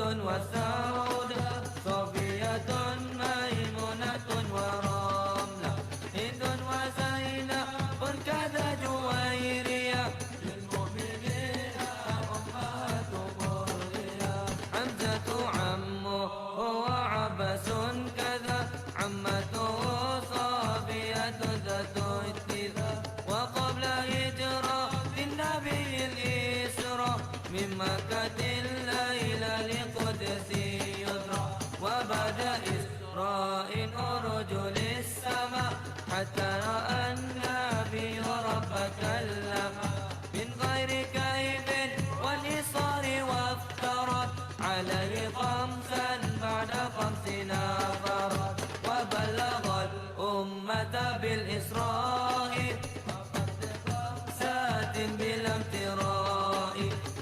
وسودة صفية ميمونة ورملة هند وزينب كذا جويرية للمؤمنين أمهات مرضية حمزة عمه هو عبس كذا عمته صافية ذات اتذا وقبل هجرة النبي الإسراء من مكة الليلة لقدس يذرى وبعد إسراء أرج للسماء حتى رأى النبي رب كلم من غير كيف والإصرار وافترض عليه خمسا بعد 5 فرض وبلغ الأمة بالإسراء سات بلا امتراء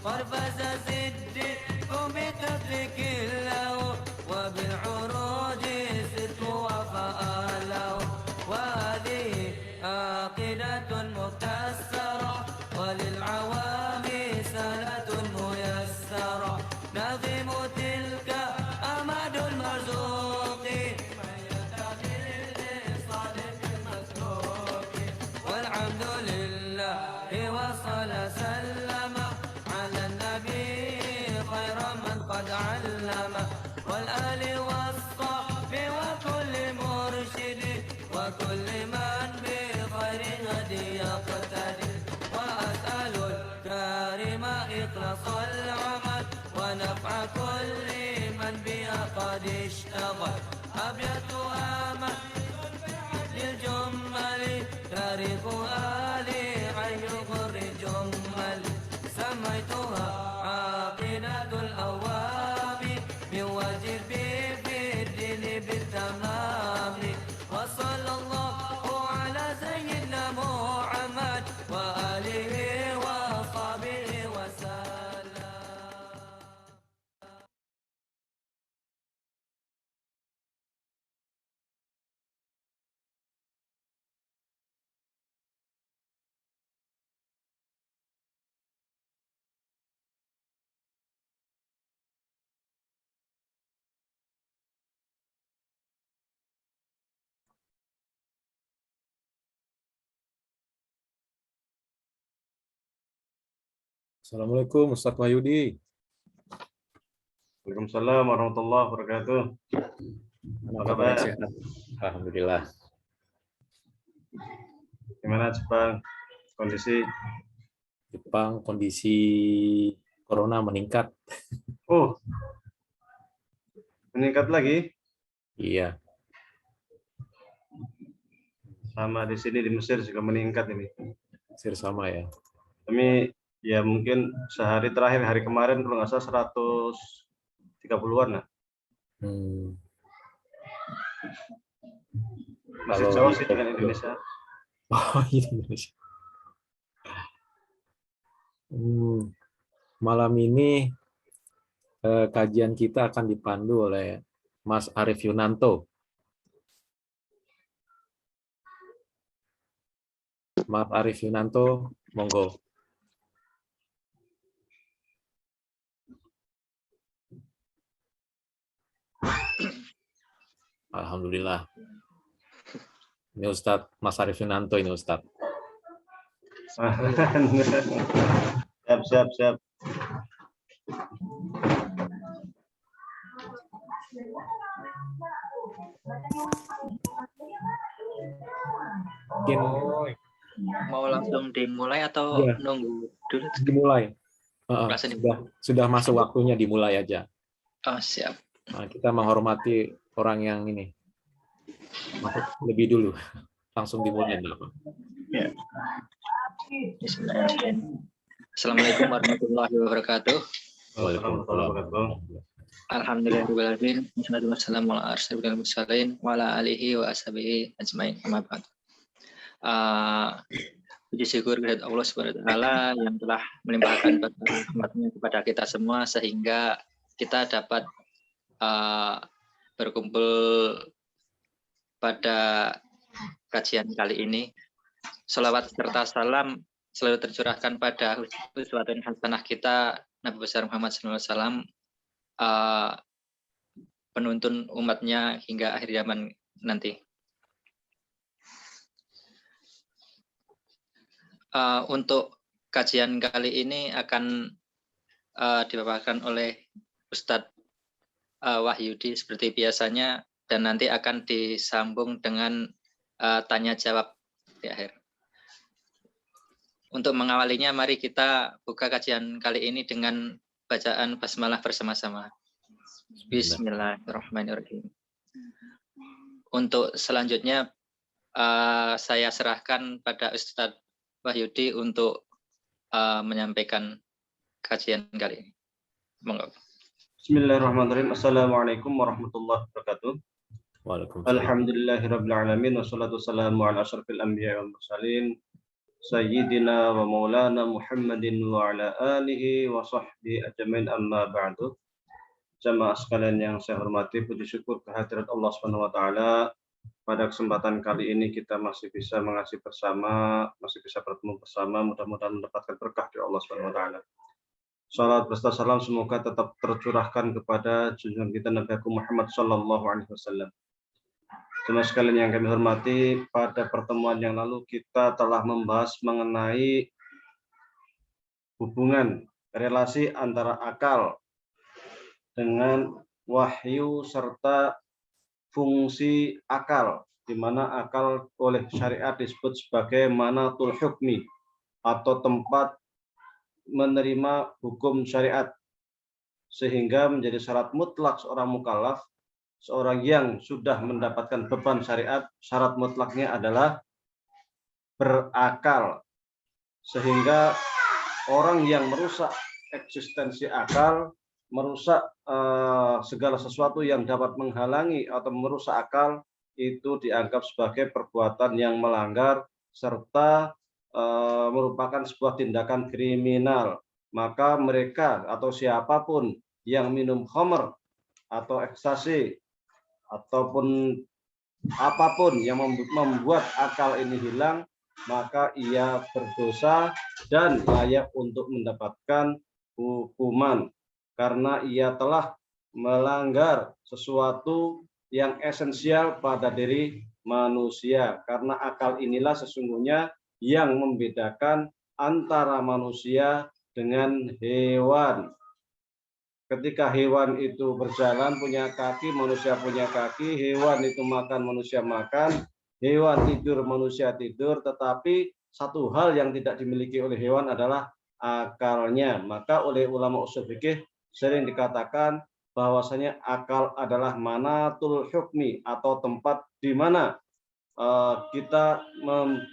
قرفز صدق بتدرك له وبالعروج ست وفاء وهذه عقيدة مكسرة وللعوام سنة ميسرة نظم تلك أمد المرزوق من يتقي للصادق المسلوك والحمد لله وصل سلم على النبي خير من قد علم والآل والصحب وكل مرشد وكل من بخير هدي يقتدي وأسأل الكريم إخلاص العمل ونفع كل من بها قد اشتغل أبيت آمل للجمل تاريخ آلي عين غر جمل سميتها عقيدة الأواب من واجب في الدين بالتمام وصلى الله على سيدنا محمد وآله وصحبه وسلم. Assalamualaikum Ustaz Wahyudi. Waalaikumsalam warahmatullahi wabarakatuh. Apa kabar? Sehat? Alhamdulillah. Gimana Jepang kondisi? Jepang kondisi corona meningkat. Oh, meningkat lagi? Iya. Sama di sini di Mesir juga meningkat ini. Mesir sama ya. Tapi ya mungkin sehari terakhir hari kemarin kalau nggak salah 130-an lah. Masih jauh sih dengan Indonesia. Oh, Indonesia. Malam ini kajian kita akan dipandu oleh Mas Arief Yunanto. Mas Arief Yunanto, monggo. Alhamdulillah. Ini Ustadz Mas Arief Yunanto ini Ustadz. Siap. Mungkin mau langsung dimulai atau ya, nunggu dulu? Dimulai. Sudah masuk waktunya, dimulai aja. Oh, siap. Nah, kita menghormati orang yang ini lebih dulu. Langsung dimulai. Ya. Bismillahirrahmanirrahim. Assalamualaikum warahmatullahi wabarakatuh. Waalaikumsalam. Alhamdulillahirrahmanirrahim. Wassalamualaikum warahmatullahi wabarakatuh. Wa ala alihi wa ashabihi ajmain. Amma ba'd. Puji syukur kepada Allah Subhanahu wa taala yang telah melimpahkan rahmat-Nya kepada kita semua sehingga kita dapat berkumpul pada kajian kali ini. Salawat serta salam selalu tercurahkan pada uswatun hasanah kita Nabi besar Muhammad SAW penuntun umatnya hingga akhir zaman nanti. Untuk kajian kali ini akan dipaparkan oleh Ustadz Wahyudi seperti biasanya, dan nanti akan disambung dengan tanya jawab di akhir. Untuk mengawalinya, mari kita buka kajian kali ini dengan bacaan basmalah bersama-sama. Bismillahirrahmanirrahim. Untuk selanjutnya saya serahkan pada Ustadz Wahyudi untuk menyampaikan kajian kali ini. Monggo. Bismillahirrahmanirrahim. Assalamualaikum warahmatullahi wabarakatuh. Waalaikumsalam. Alhamdulillahirabbil alamin wassalatu wassalamu ala asyrafil anbiya'i wal mursalin sayyidina wa maulana Muhammadin wa ala alihi wa sahbihi ajmain, amma ba'du. Jamaah sekalian yang saya hormati, puji syukur kehadirat Allah Subhanahu wa taala. Pada kesempatan kali ini kita masih bisa mengaji bersama, masih bisa bertemu bersama, mudah-mudahan mendapatkan berkah dari Allah Subhanahu wa taala. Salat beserta salam semoga tetap tercurahkan kepada junjungan kita Nabi Muhammad sallallahu alaihi wasallam. Jemaah sekalian yang kami hormati, pada pertemuan yang lalu kita telah membahas mengenai hubungan relasi antara akal dengan wahyu serta fungsi akal, di mana akal oleh syariat disebut sebagai manatul hukmi atau tempat menerima hukum syariat, sehingga menjadi syarat mutlak seorang mukallaf, seorang yang sudah mendapatkan beban syariat, syarat mutlaknya adalah berakal. Sehingga orang yang merusak eksistensi akal, merusak segala sesuatu yang dapat menghalangi atau merusak akal, itu dianggap sebagai perbuatan yang melanggar serta merupakan sebuah tindakan kriminal. Maka mereka atau siapapun yang minum khamr atau ekstasi ataupun apapun yang membuat akal ini hilang, maka ia berdosa dan layak untuk mendapatkan hukuman, karena ia telah melanggar sesuatu yang esensial pada diri manusia. Karena akal inilah sesungguhnya yang membedakan antara manusia dengan hewan. Ketika hewan itu berjalan punya kaki, manusia punya kaki, hewan itu makan, manusia makan, hewan tidur, manusia tidur, tetapi satu hal yang tidak dimiliki oleh hewan adalah akalnya. Maka oleh ulama ushul fikih sering dikatakan bahwasanya akal adalah manatul hukmi atau tempat di mana kita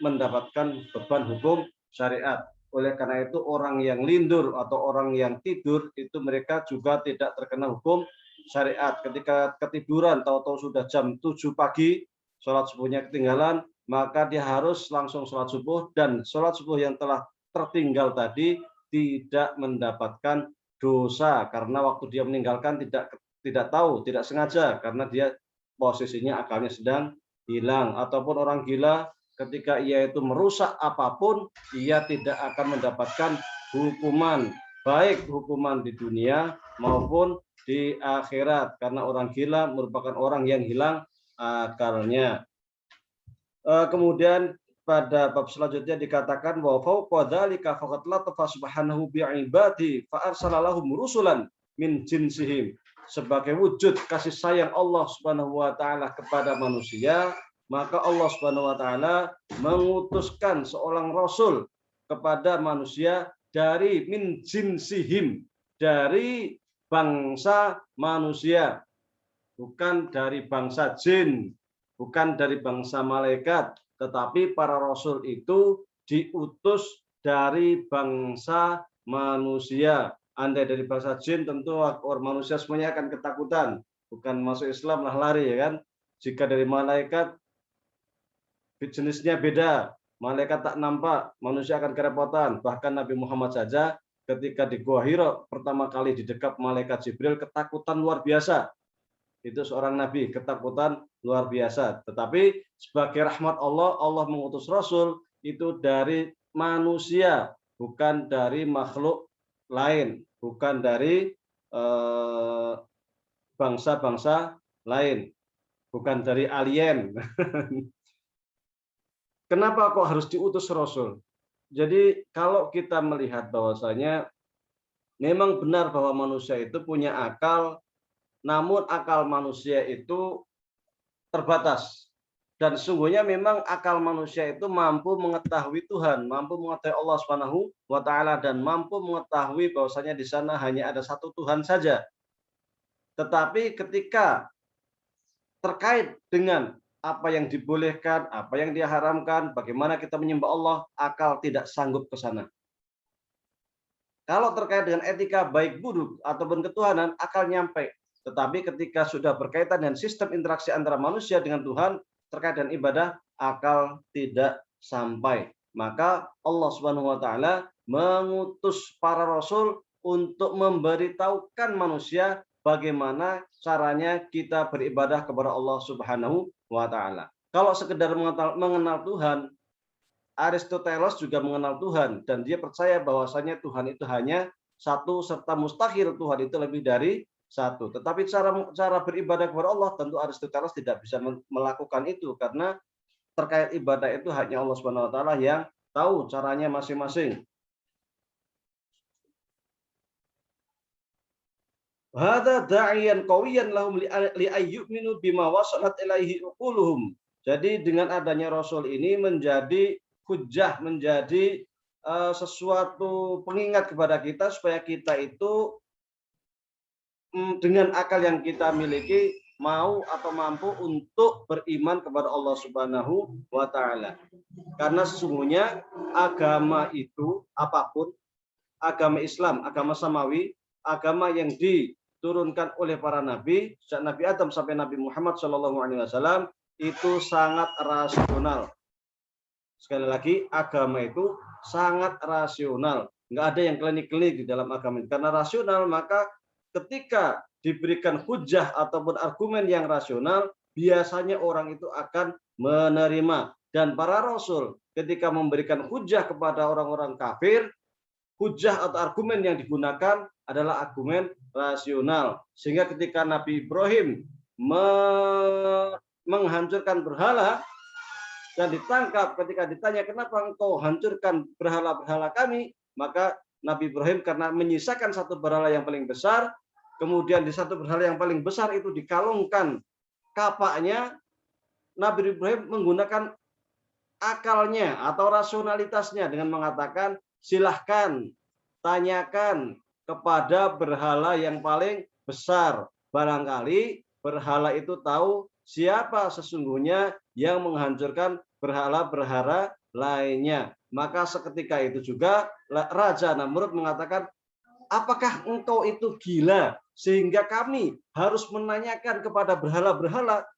mendapatkan beban hukum syariat. Oleh karena itu orang yang lindur atau orang yang tidur itu mereka juga tidak terkena hukum syariat. Ketika ketiduran tahu-tahu sudah jam 7 pagi, sholat subuhnya ketinggalan, maka dia harus langsung sholat subuh, dan sholat subuh yang telah tertinggal tadi tidak mendapatkan dosa karena waktu dia meninggalkan tidak tahu, tidak sengaja, karena dia posisinya akalnya sedang hilang. Ataupun orang gila, ketika ia itu merusak apapun, ia tidak akan mendapatkan hukuman, baik hukuman di dunia maupun di akhirat, karena orang gila merupakan orang yang hilang akalnya. Kemudian pada bab selanjutnya dikatakan bahwa fauqa dzalika faqad latafa subhanahu bi'ibadi fa arsala lahum rusulan min jinsihim. Sebagai wujud kasih sayang Allah Subhanahu wa taala kepada manusia, maka Allah Subhanahu wa taala mengutuskan seorang rasul kepada manusia dari min jinsihim, dari bangsa manusia, bukan dari bangsa jin, bukan dari bangsa malaikat, tetapi para rasul itu diutus dari bangsa manusia. Andai dari bangsa jin, tentu orang manusia semuanya akan ketakutan, bukan masuk Islam lah lari, ya kan? Jika dari malaikat, jenisnya beda, malaikat tak nampak, manusia akan kerepotan. Bahkan Nabi Muhammad saja ketika di Gua Hira pertama kali didekap malaikat Jibril, ketakutan luar biasa. Itu seorang nabi, ketakutan luar biasa. Tetapi sebagai rahmat Allah, Allah mengutus rasul itu dari manusia, bukan dari makhluk lain, bukan dari bangsa-bangsa lain, bukan dari alien. Kenapa kok harus diutus Rasul? Jadi kalau kita melihat bahwasanya memang benar bahwa manusia itu punya akal, namun akal manusia itu terbatas. Dan sesungguhnya memang akal manusia itu mampu mengetahui Tuhan, mampu mengetahui Allah Subhanahu wa taala, dan mampu mengetahui bahwasanya di sana hanya ada satu Tuhan saja. Tetapi ketika terkait dengan apa yang dibolehkan, apa yang diharamkan, bagaimana kita menyembah Allah, akal tidak sanggup ke sana. Kalau terkait dengan etika baik buruk ataupun ketuhanan, akal nyampe. Tetapi ketika sudah berkaitan dengan sistem interaksi antara manusia dengan Tuhan, terkait dengan ibadah, akal tidak sampai. Maka Allah Subhanahu wa taala mengutus para rasul untuk memberitahukan manusia bagaimana caranya kita beribadah kepada Allah Subhanahu wa taala. Kalau sekedar mengenal Tuhan, Aristoteles juga mengenal Tuhan dan dia percaya bahwasanya Tuhan itu hanya satu serta mustahil Tuhan itu lebih dari satu. Tetapi cara beribadah kepada Allah tentu Aristoteles tidak bisa melakukan itu karena terkait ibadah itu hanya Allah Subhanahu wa taala yang tahu caranya masing-masing. Hadza da'iyan qawiyan lahum li ayyuminu bima wasalat ilaihi uquluhum. Jadi dengan adanya Rasul ini menjadi hujjah, menjadi sesuatu pengingat kepada kita supaya kita itu dengan akal yang kita miliki mau atau mampu untuk beriman kepada Allah Subhanahu wa taala. Karena sesungguhnya agama itu apapun, agama Islam, agama samawi, agama yang diturunkan oleh para nabi, sejak Nabi Adam sampai Nabi Muhammad SAW, itu sangat rasional. Sekali lagi, agama itu sangat rasional. Nggak ada yang klinik-klinik di dalam agama itu. Karena rasional, maka ketika diberikan hujah ataupun argumen yang rasional, biasanya orang itu akan menerima. Dan para rasul ketika memberikan hujah kepada orang-orang kafir, hujah atau argumen yang digunakan adalah argumen rasional. Sehingga ketika Nabi Ibrahim menghancurkan berhala dan ditangkap, ketika ditanya kenapa engkau hancurkan berhala-berhala kami, maka Nabi Ibrahim karena menyisakan satu berhala yang paling besar, kemudian di satu berhala yang paling besar itu dikalungkan kapaknya, Nabi Ibrahim menggunakan akalnya atau rasionalitasnya dengan mengatakan, silahkan tanyakan kepada berhala yang paling besar. Barangkali berhala itu tahu siapa sesungguhnya yang menghancurkan berhala-berhala lainnya. Maka seketika itu juga Raja Namrud mengatakan, apakah engkau itu gila sehingga kami harus menanyakan kepada berhala-berhala?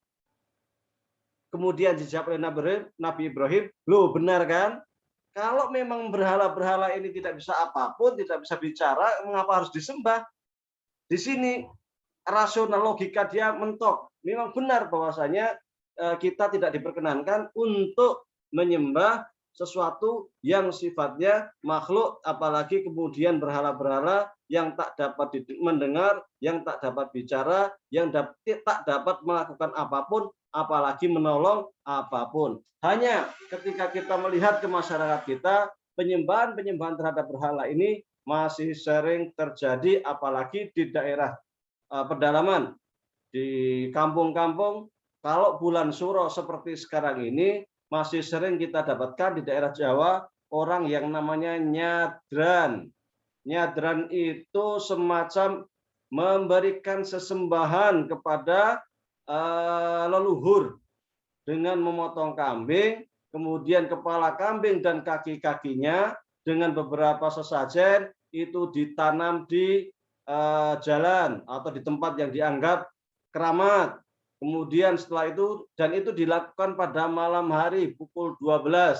Kemudian dijawab oleh Nabi Ibrahim, loh benar kan? Kalau memang berhala-berhala ini tidak bisa apapun, tidak bisa bicara, mengapa harus disembah? Di sini rasional logika dia mentok. Memang benar bahwasanya kita tidak diperkenankan untuk menyembah sesuatu yang sifatnya makhluk, apalagi kemudian berhala-berhala yang tak dapat mendengar, yang tak dapat bicara, yang tak dapat melakukan apapun, apalagi menolong apapun. Hanya ketika kita melihat ke masyarakat kita, penyembahan-penyembahan terhadap berhala ini masih sering terjadi, apalagi di daerah pedalaman, di kampung-kampung. Kalau bulan Suro seperti sekarang ini, masih sering kita dapatkan di daerah Jawa orang yang namanya nyadran. Nyadran itu semacam memberikan sesembahan kepada leluhur dengan memotong kambing, kemudian kepala kambing dan kaki-kakinya dengan beberapa sesajen itu ditanam di jalan atau di tempat yang dianggap keramat. Kemudian setelah itu, dan itu dilakukan pada malam hari pukul 12.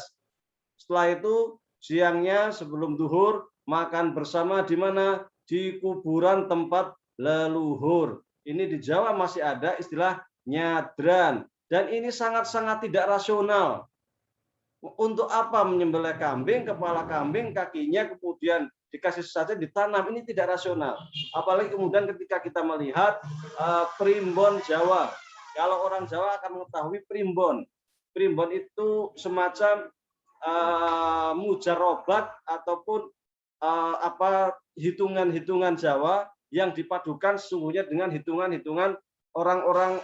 Setelah itu siangnya sebelum zuhur makan bersama di mana? Di kuburan tempat leluhur. Ini di Jawa masih ada istilah nyadran. Dan ini sangat-sangat tidak rasional. Untuk apa menyembelih kambing, kepala kambing, kakinya kemudian dikasih sesajen, ditanam, ini tidak rasional. Apalagi kemudian ketika kita melihat primbon Jawa. Kalau orang Jawa akan mengetahui primbon. Primbon itu semacam mujarobat ataupun hitungan-hitungan Jawa yang dipadukan sesungguhnya dengan hitungan-hitungan orang-orang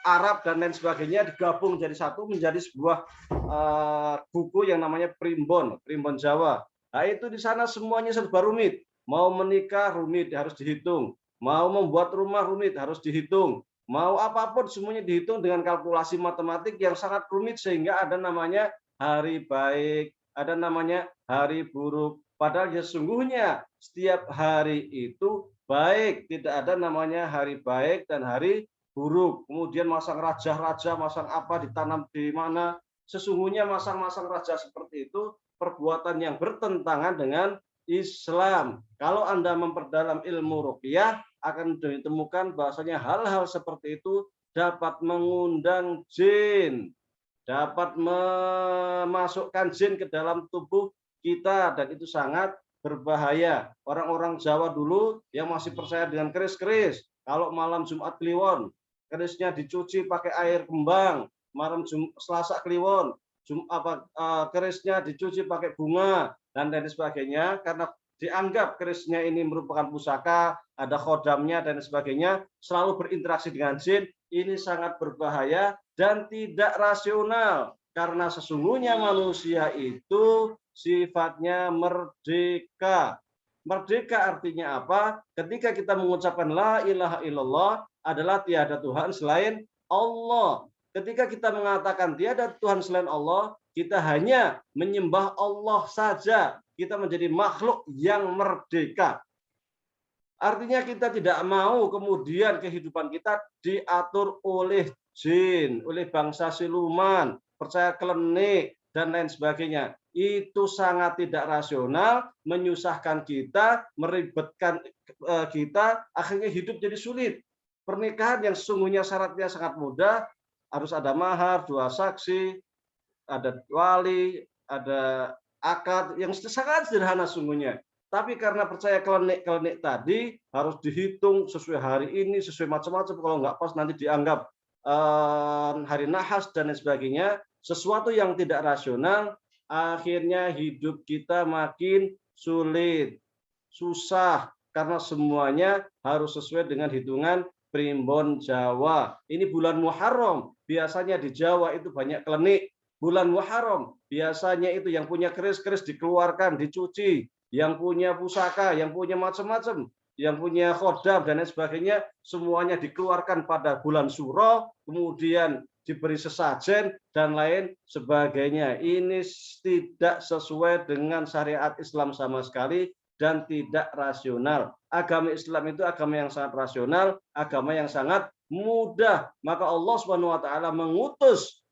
Arab dan lain sebagainya, digabung jadi satu menjadi sebuah buku yang namanya primbon Jawa. Nah, itu di sana semuanya serba rumit. Mau menikah rumit, harus dihitung. Mau membuat rumah rumit, harus dihitung. Mau apapun semuanya dihitung dengan kalkulasi matematik yang sangat rumit sehingga ada namanya hari baik, ada namanya hari buruk. Padahal ya sesungguhnya setiap hari itu baik, tidak ada namanya hari baik dan hari buruk. Kemudian masang raja-raja, masang apa, ditanam di mana. Sesungguhnya masang-masang raja seperti itu perbuatan yang bertentangan dengan Islam. Kalau Anda memperdalam ilmu ruqyah, akan ditemukan bahwasanya hal-hal seperti itu dapat mengundang jin, dapat memasukkan jin ke dalam tubuh kita, dan itu sangat berbahaya. Orang-orang Jawa dulu yang masih percaya dengan keris-keris, kalau malam Jumat Kliwon, kerisnya dicuci pakai air kembang, malam Selasa Kliwon, kerisnya dicuci pakai bunga, dan lain sebagainya, karena dianggap kerisnya ini merupakan pusaka, ada khodamnya dan sebagainya, selalu berinteraksi dengan jin. Ini sangat berbahaya dan tidak rasional, karena sesungguhnya manusia itu sifatnya merdeka. Merdeka artinya apa? Ketika kita mengucapkan la ilaha illallah adalah tiada Tuhan selain Allah. Ketika kita mengatakan tiada Tuhan selain Allah, kita hanya menyembah Allah saja. Kita menjadi makhluk yang merdeka. Artinya kita tidak mau kemudian kehidupan kita diatur oleh jin, oleh bangsa siluman, percaya klenik, dan lain sebagainya. Itu sangat tidak rasional, menyusahkan kita, meribetkan kita, akhirnya hidup jadi sulit. Pernikahan yang sesungguhnya syaratnya sangat mudah, harus ada mahar, 2 saksi, ada wali, ada akad, yang sangat sederhana sesungguhnya. Tapi karena percaya klenik-klenik tadi, harus dihitung sesuai hari ini, sesuai macam-macam, kalau nggak pas nanti dianggap hari nahas dan lain sebagainya, sesuatu yang tidak rasional, akhirnya hidup kita makin sulit, susah, karena semuanya harus sesuai dengan hitungan primbon Jawa. Ini bulan Muharram, biasanya di Jawa itu banyak klenik. Bulan Muharram, biasanya itu yang punya keris-keris dikeluarkan, dicuci, yang punya pusaka, yang punya macam-macam, yang punya khodam dan lain sebagainya, semuanya dikeluarkan pada bulan Suro, kemudian diberi sesajen dan lain sebagainya. Ini tidak sesuai dengan syariat Islam sama sekali dan tidak rasional. Agama Islam itu agama yang sangat rasional, agama yang sangat mudah. Maka Allah Subhanahu wa taala mengutus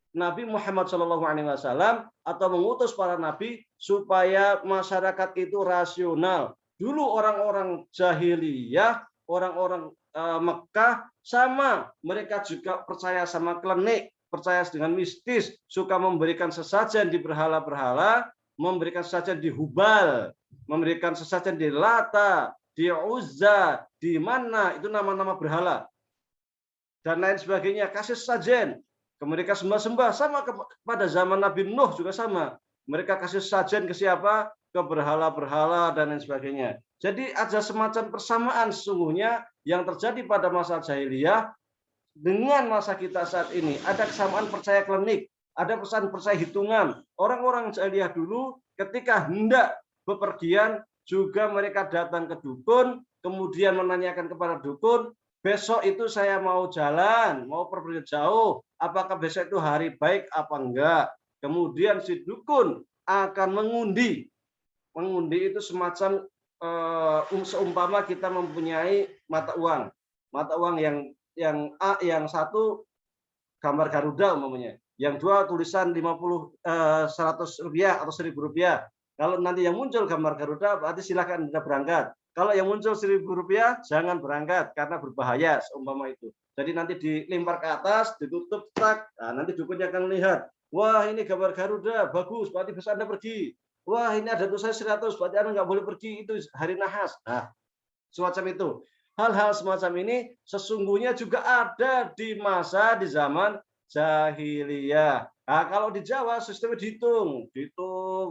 Nabi Muhammad SAW atau mengutus para nabi supaya masyarakat itu rasional. Dulu orang-orang jahiliyah, orang-orang Mekah sama, mereka juga percaya sama klenik, percaya dengan mistis, suka memberikan sesajen di berhala-berhala, memberikan sesajen di Hubal, memberikan sesajen di Lata, di Uzza, di mana itu nama-nama berhala dan lain sebagainya, kasih sesajen. Mereka sembah-sembah sama pada zaman Nabi Nuh juga sama. Mereka kasih sajen ke siapa? Ke berhala-berhala dan lain sebagainya. Jadi ada semacam persamaan sesungguhnya yang terjadi pada masa jahiliyah dengan masa kita saat ini. Ada kesamaan percaya klenik, ada pesan percaya hitungan. Orang-orang jahiliyah dulu ketika hendak bepergian juga mereka datang ke dukun, kemudian menanyakan kepada dukun, besok itu saya mau jalan, mau pergi jauh, apakah besok itu hari baik apa enggak? Kemudian si dukun akan mengundi. Mengundi itu semacam seumpama kita mempunyai mata uang. Mata uang yang A, yang satu gambar Garuda umpamanya. Yang dua tulisan 100 rupiah atau 1.000 rupiah. Kalau nanti yang muncul gambar Garuda berarti silakan Anda berangkat. Kalau yang muncul 1.000 rupiah, jangan berangkat karena berbahaya seumpama itu. Jadi nanti dilempar ke atas, ditutup tak, nah, nanti dukunnya akan melihat, wah ini gambar Garuda, bagus, berarti bisa Anda pergi. Wah, ini ada dosa 100, berarti Anda nggak boleh pergi, itu hari nahas. Nah, semacam itu. Hal-hal semacam ini sesungguhnya juga ada di zaman jahiliyah. Nah, kalau di Jawa sistemnya dihitung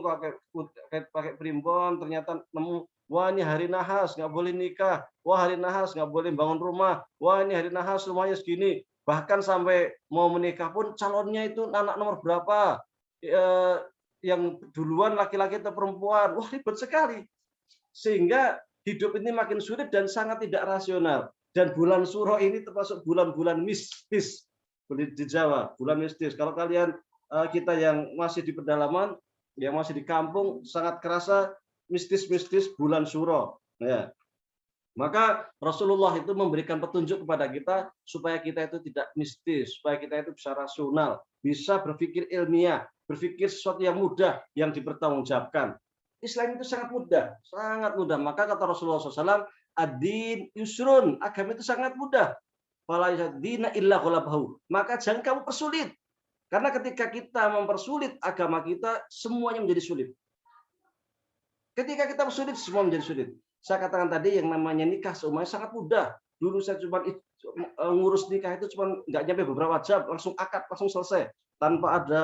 pakai primbon, ternyata nemu, wah ini hari nahas nggak boleh nikah, wah hari nahas nggak boleh bangun rumah, wah ini hari nahas rumahnya segini. Bahkan sampai mau menikah pun calonnya itu anak nomor berapa, eh, yang duluan laki-laki atau perempuan, wah ribet sekali. Sehingga hidup ini makin sulit dan sangat tidak rasional. Dan bulan Suro ini termasuk bulan-bulan mistis di Jawa, bulan mistis. Kalau kalian kita yang masih di pedalaman, yang masih di kampung, sangat kerasa mistis-mistis bulan Suro. Ya. Maka Rasulullah itu memberikan petunjuk kepada kita supaya kita itu tidak mistis, supaya kita itu bisa rasional, bisa berpikir ilmiah, berpikir sesuatu yang mudah, yang dipertanggungjawabkan. Islam itu sangat mudah, sangat mudah. Maka kata Rasulullah SAW, ad-din yusrun, agama itu sangat mudah. Fala dina illa ghalabahu. Maka jangan kamu persulit. Karena ketika kita mempersulit agama kita, semuanya menjadi sulit. Ketika kita sulit, semua menjadi sulit. Saya katakan tadi yang namanya nikah semuanya sangat mudah. Dulu saya cuma ngurus nikah itu cuma nggak nyampe beberapa jam, langsung akad, langsung selesai. Tanpa ada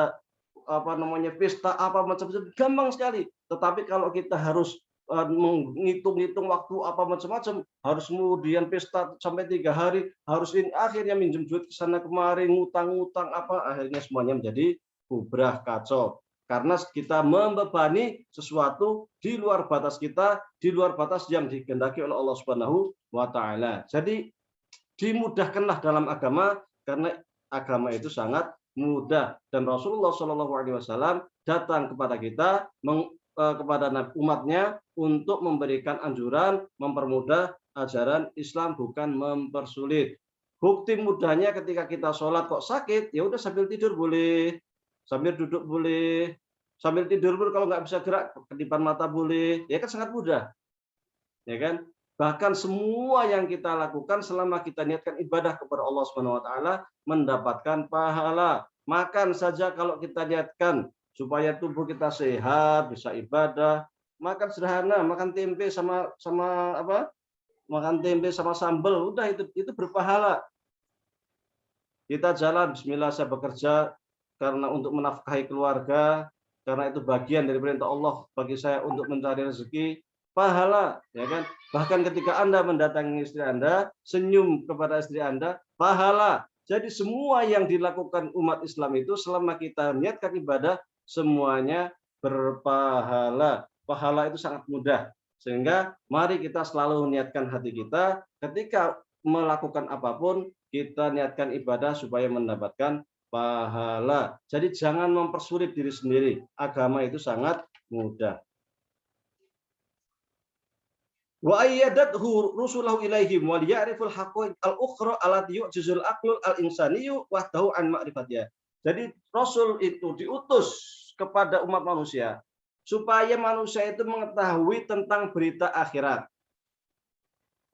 pesta apa macam-macam, gampang sekali. Tetapi kalau kita harus menghitung-hitung waktu apa macam-macam, harus kemudian pesta sampai 3 hari, harus ini akhirnya minjem duit ke sana kemari, ngutang-ngutang apa, akhirnya semuanya menjadi bubrah kacau. Karena kita membebani sesuatu di luar batas kita, di luar batas yang dikehendaki oleh Allah Subhanahu wa taala. Jadi dimudahkanlah dalam agama karena agama itu sangat mudah dan Rasulullah Shallallahu alaihi wasallam datang kepada kita kepada umatnya untuk memberikan anjuran mempermudah ajaran Islam, bukan mempersulit. Bukti mudahnya ketika kita sholat kok sakit, ya udah sambil tidur boleh, sambil duduk boleh, sambil tidur pun kalau nggak bisa gerak, kedipan mata boleh, ya kan sangat mudah, ya kan? Bahkan semua yang kita lakukan selama kita niatkan ibadah kepada Allah Subhanahu wa taala mendapatkan pahala. Makan saja kalau kita niatkan supaya tubuh kita sehat, bisa ibadah, makan sederhana, makan tempe sama apa? Makan tempe sama sambal, udah itu berpahala. Kita jalan, bismillah saya bekerja karena untuk menafkahi keluarga, karena itu bagian dari perintah Allah bagi saya untuk mencari rezeki, pahala, ya kan? Bahkan ketika Anda mendatangi istri Anda, senyum kepada istri Anda, pahala. Jadi semua yang dilakukan umat Islam itu selama kita niatkan ibadah, semuanya berpahala. Pahala itu sangat mudah. Sehingga mari kita selalu niatkan hati kita ketika melakukan apapun, kita niatkan ibadah supaya mendapatkan pahala. Jadi jangan mempersulit diri sendiri. Agama itu sangat mudah. Wa ayyadathu rusulahu ilaihim wal ya'riful haqqi al-ukhra allati yu'jizul aqlul al-insaniyyu wahdahu an ma'rifatiha. Jadi Rasul itu diutus kepada umat manusia supaya manusia itu mengetahui tentang berita akhirat.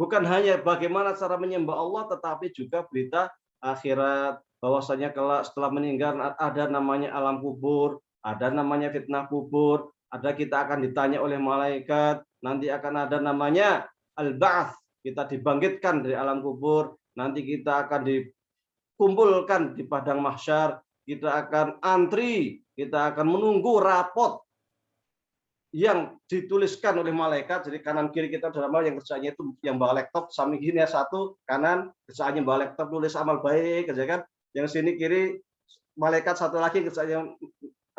Bukan hanya bagaimana cara menyembah Allah, tetapi juga berita akhirat. Bahwasanya kelak setelah meninggal ada namanya alam kubur, ada namanya fitnah kubur, ada kita akan ditanya oleh malaikat, nanti akan ada namanya al-ba'ats, kita dibangkitkan dari alam kubur, nanti kita akan dikumpulkan di padang mahsyar, kita akan antri, kita akan menunggu rapot yang dituliskan oleh malaikat. Jadi kanan kiri kita dalam hal yang kerjanya itu yang bawa laptop, sampingnya satu kanan kerjanya bawa laptop tulis amal baik kerja kan, yang sini kiri malaikat satu lagi kerjanya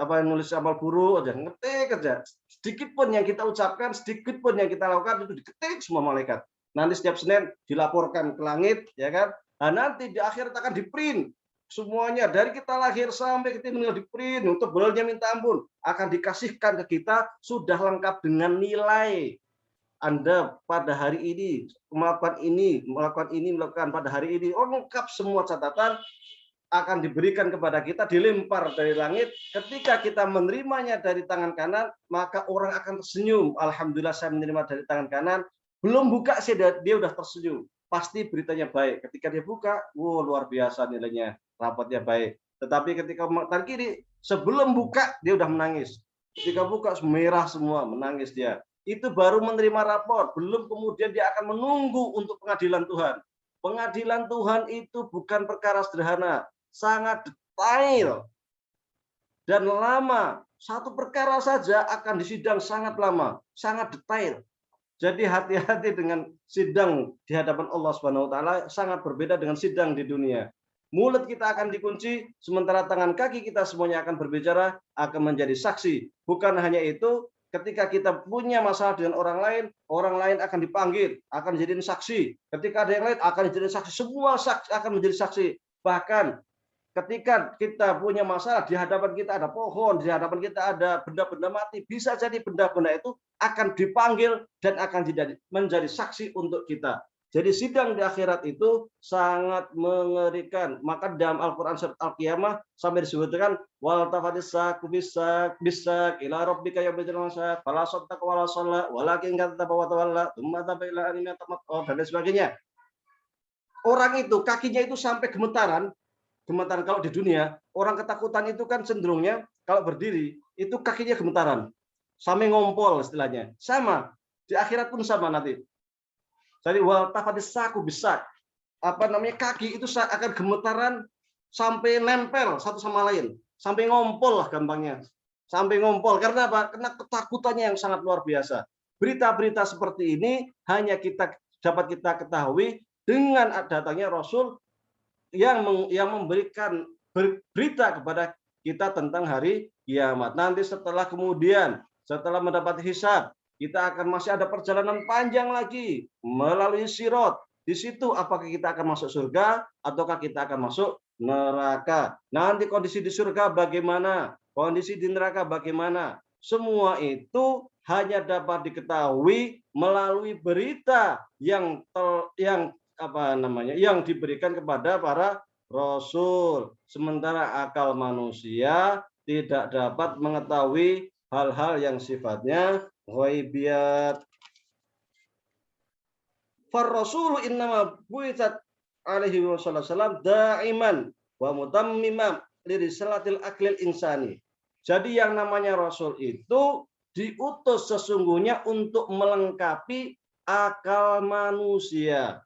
nulis amal buruk aja, ngetik kerja. Sedikit pun yang kita ucapkan, sedikit pun yang kita lakukan itu diketik semua malaikat. Nanti setiap Senin dilaporkan ke langit, ya kan? Nah, nanti di akhirat akan di-print semuanya dari kita lahir sampai kita meninggal, di-print untuk bolanya minta ampun, akan dikasihkan ke kita sudah lengkap dengan nilai. Anda pada hari ini melakukan ini, melakukan pada hari ini, lengkap semua catatan akan diberikan kepada kita, dilempar dari langit. Ketika kita menerimanya dari tangan kanan, maka orang akan tersenyum. Alhamdulillah saya menerima dari tangan kanan. Belum buka sih dia udah tersenyum. Pasti beritanya baik. Ketika dia buka, wow luar biasa nilainya, rapotnya baik. Tetapi ketika tangan kiri, sebelum buka dia udah menangis. Ketika buka merah semua, menangis dia. Itu baru menerima rapor, belum kemudian dia akan menunggu untuk pengadilan Tuhan. Pengadilan Tuhan itu bukan perkara sederhana, sangat detail dan lama. Satu perkara saja akan disidang sangat lama, sangat detail. Jadi hati-hati dengan sidang di hadapan Allah Subhanahu wa taala, sangat berbeda dengan sidang di dunia. Mulut kita akan dikunci, sementara tangan kaki kita semuanya akan berbicara, akan menjadi saksi. Bukan hanya itu, ketika kita punya masalah dengan orang lain akan dipanggil, akan jadi saksi. Ketika ada yang lain akan jadi saksi, semua saksi akan menjadi saksi. Bahkan ketika kita punya masalah, di hadapan kita ada pohon, di hadapan kita ada benda-benda mati, bisa jadi benda-benda itu akan dipanggil dan akan menjadi saksi untuk kita. Jadi sidang di akhirat itu sangat mengerikan. Maka dalam Al-Quran surat Al-Qiyamah sampai disebutkan wal tafatis saku bisak ila rabbika yaumil masaq fala saddaqa wala shalla walakin kadzdzaba wa tawalla tsumma taba ila anna tamat dan sebagainya. Orang itu kakinya itu sampai gemetaran kalau di dunia, orang ketakutan itu kan cenderungnya kalau berdiri itu kakinya gemetaran, sampai ngompol istilahnya. Sama di akhirat pun sama nanti. Jadi wal tafatis saku bisak, kaki itu akan gemetaran sampai nempel satu sama lain, sampai ngompol lah gampangnya, sampai ngompol. Karena apa? Karena ketakutannya yang sangat luar biasa. Berita-berita seperti ini hanya dapat kita ketahui dengan datangnya Rasul yang memberikan berita kepada kita tentang hari kiamat. Nanti setelah mendapat hisab, kita akan masih ada perjalanan panjang lagi melalui sirat. Di situ apakah kita akan masuk surga ataukah kita akan masuk neraka. Nanti kondisi di surga bagaimana, kondisi di neraka bagaimana. Semua itu hanya dapat diketahui melalui berita yang diberikan kepada para rasul. Sementara akal manusia tidak dapat mengetahui hal-hal yang sifatnya ghaibiyat. Far-rasulu innama bu'itsat alaihi wasallam da'iman wa mutammiman li risalatil aqlil insani. Jadi yang namanya rasul itu diutus sesungguhnya untuk melengkapi akal manusia.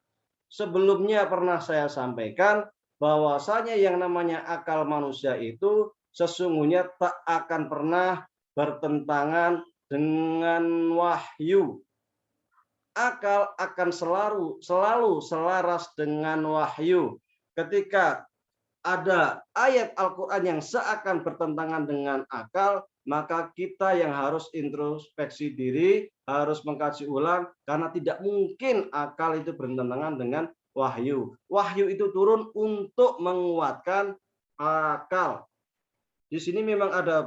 Sebelumnya pernah saya sampaikan bahwasanya yang namanya akal manusia itu sesungguhnya tak akan pernah bertentangan dengan wahyu. Akal akan selalu selaras dengan wahyu. Ketika ada ayat Al-Quran yang seakan bertentangan dengan akal, maka kita yang harus introspeksi diri, harus mengkaji ulang, karena tidak mungkin akal itu bertentangan dengan wahyu. Wahyu itu turun untuk menguatkan akal. Di sini memang ada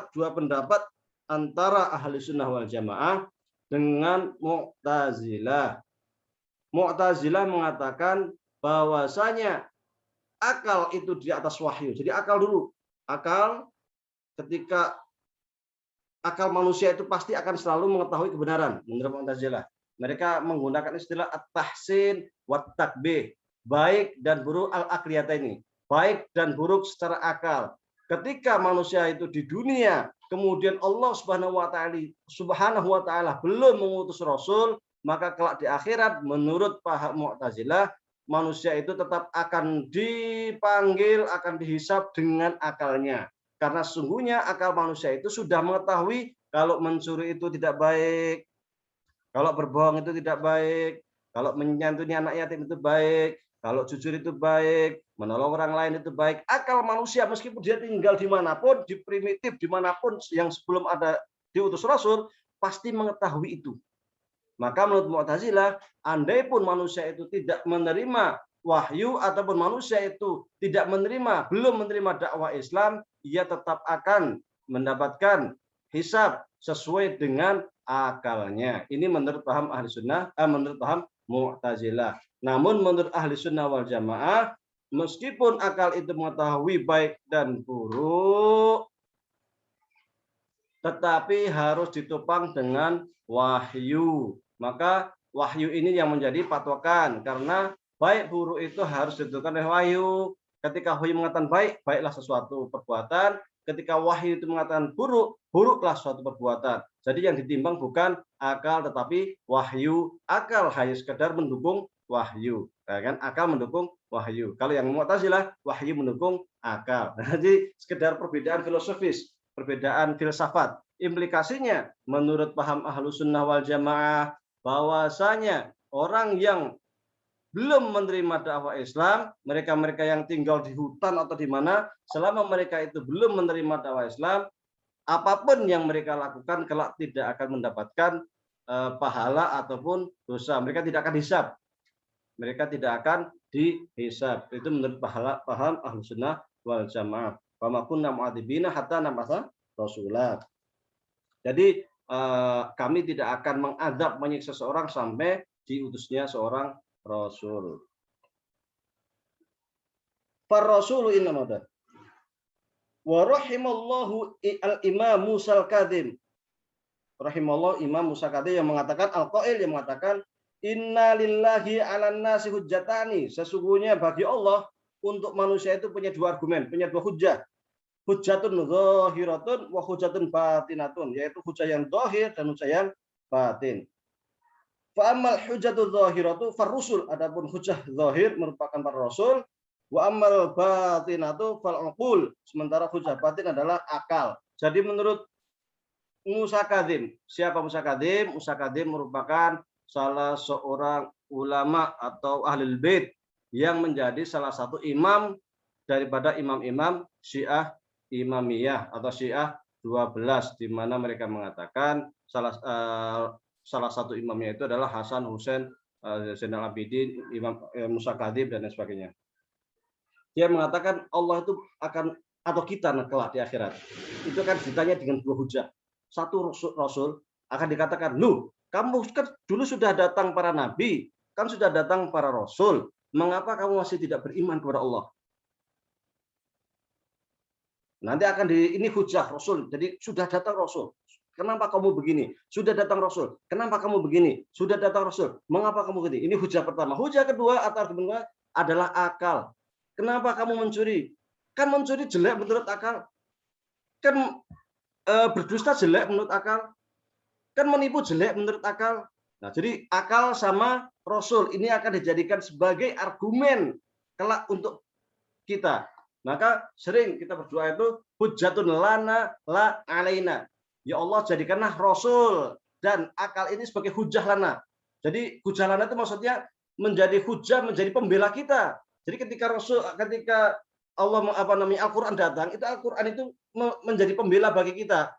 dua pendapat antara ahli sunnah wal jamaah dengan Mu'tazilah. Mu'tazilah mengatakan bahwasanya akal itu di atas wahyu. Jadi akal dulu. Ketika akal manusia itu pasti akan selalu mengetahui kebenaran menurut Mu'tazilah. Mereka menggunakan istilah at-tahsin wa takbih, baik dan buruk al-aqliyataini, baik dan buruk secara akal. Ketika manusia itu di dunia, kemudian Allah Subhanahu wa taala belum mengutus rasul, maka kelak di akhirat menurut paham Mu'tazilah, manusia itu tetap akan dipanggil, akan dihisab dengan akalnya. Karena sesungguhnya akal manusia itu sudah mengetahui kalau mencuri itu tidak baik, kalau berbohong itu tidak baik, kalau menyantuni anak yatim itu baik, kalau jujur itu baik, menolong orang lain itu baik. Akal manusia meskipun dia tinggal dimanapun, di primitif dimanapun yang sebelum ada diutus Rasul, pasti mengetahui itu. Maka menurut Mu'tazilah, andai pun manusia itu tidak menerima wahyu ataupun manusia itu tidak belum menerima dakwah Islam, ia tetap akan mendapatkan hisab sesuai dengan akalnya. Ini menurut paham ahli sunnah, menurut paham Mu'tazilah. Namun menurut ahli sunnah wal jamaah, meskipun akal itu mengetahui baik dan buruk, tetapi harus ditopang dengan wahyu. Maka wahyu ini yang menjadi patokan, karena baik buruk itu harus ditentukan oleh wahyu. Ketika wahyu mengatakan baik, baiklah sesuatu perbuatan. ketika wahyu itu mengatakan buruk, buruklah suatu perbuatan. Jadi yang ditimbang bukan akal tetapi wahyu. Akal hanya sekedar mendukung wahyu, ya kan? Akal mendukung wahyu. Kalau yang Mu'tazilah, wahyu mendukung akal. Jadi sekedar perbedaan filosofis, perbedaan filsafat. Implikasinya menurut paham Ahlus Sunnah wal Jamaah bahwasanya orang yang belum menerima dakwah Islam, mereka-mereka yang tinggal di hutan atau di mana, selama mereka itu belum menerima dakwah Islam, apapun yang mereka lakukan kelak tidak akan mendapatkan pahala ataupun dosa. Mereka tidak akan hisab. Mereka tidak akan dihisab. Itu menurut paham Ahlus Sunnah wal Jamaah. Wa ma kunna mu'adzibina hatta nab'atsa rasulah. Jadi kami tidak akan mengadab, menyiksa seseorang sampai diutusnya seorang rasul. Farrasulu innamada. Wa rahimallahu al-Imam Musa al-Kadhim. Rahimallahu Imam Musa al-Kadhim yang mengatakan al-qail yang mengatakan inna lillahi 'alan nasi hujjatani. Sesungguhnya bagi Allah untuk manusia itu punya dua argumen, punya dua hujjah. Hujjatun zahiratun wa hujjatun batinatun, yaitu hujjah yang zahir dan hujjah yang batin. Fa ammal hujjatu zahiratu farrusul, adapun hujjah zahir merupakan para rasul, wa ammal batinatu fal uqul, sementara hujjah batin adalah akal. Jadi menurut Musa Kadhim, siapa Musa Kadhim? Musa Kadhim merupakan salah seorang ulama atau ahlul bait yang menjadi salah satu imam daripada imam-imam Syiah Imamiyah atau Syiah 12, di mana mereka mengatakan salah satu imamnya itu adalah Hasan Husain Zainal Abidin, Imam Musa Kadhim dan lain sebagainya. Dia mengatakan Allah itu akan, atau kita kelak di akhirat itu kan ditanya dengan dua hujah. Satu rasul akan dikatakan, "Lu, kamu kan dulu sudah datang para nabi, kan sudah datang para rasul, mengapa kamu masih tidak beriman kepada Allah?" Nanti akan ini hujah rasul. Jadi sudah datang rasul, kenapa kamu begini? Sudah datang rasul, kenapa kamu begini? Sudah datang rasul, mengapa kamu begini? Ini hujah pertama. Hujah kedua atau argumen kedua adalah akal. Kenapa kamu mencuri? Kan mencuri jelek menurut akal. Kan berdusta jelek menurut akal. Kan menipu jelek menurut akal. Nah, jadi akal sama rasul ini akan dijadikan sebagai argumen kelak untuk kita. Maka sering kita berdoa itu hujjatun lana la alaina. Ya Allah, jadikanlah rasul dan akal ini sebagai hujjah lana. Jadi hujjah lana itu maksudnya menjadi hujjah, menjadi pembela kita. Jadi ketika Allah Al-Qur'an datang, itu Al-Qur'an itu menjadi pembela bagi kita.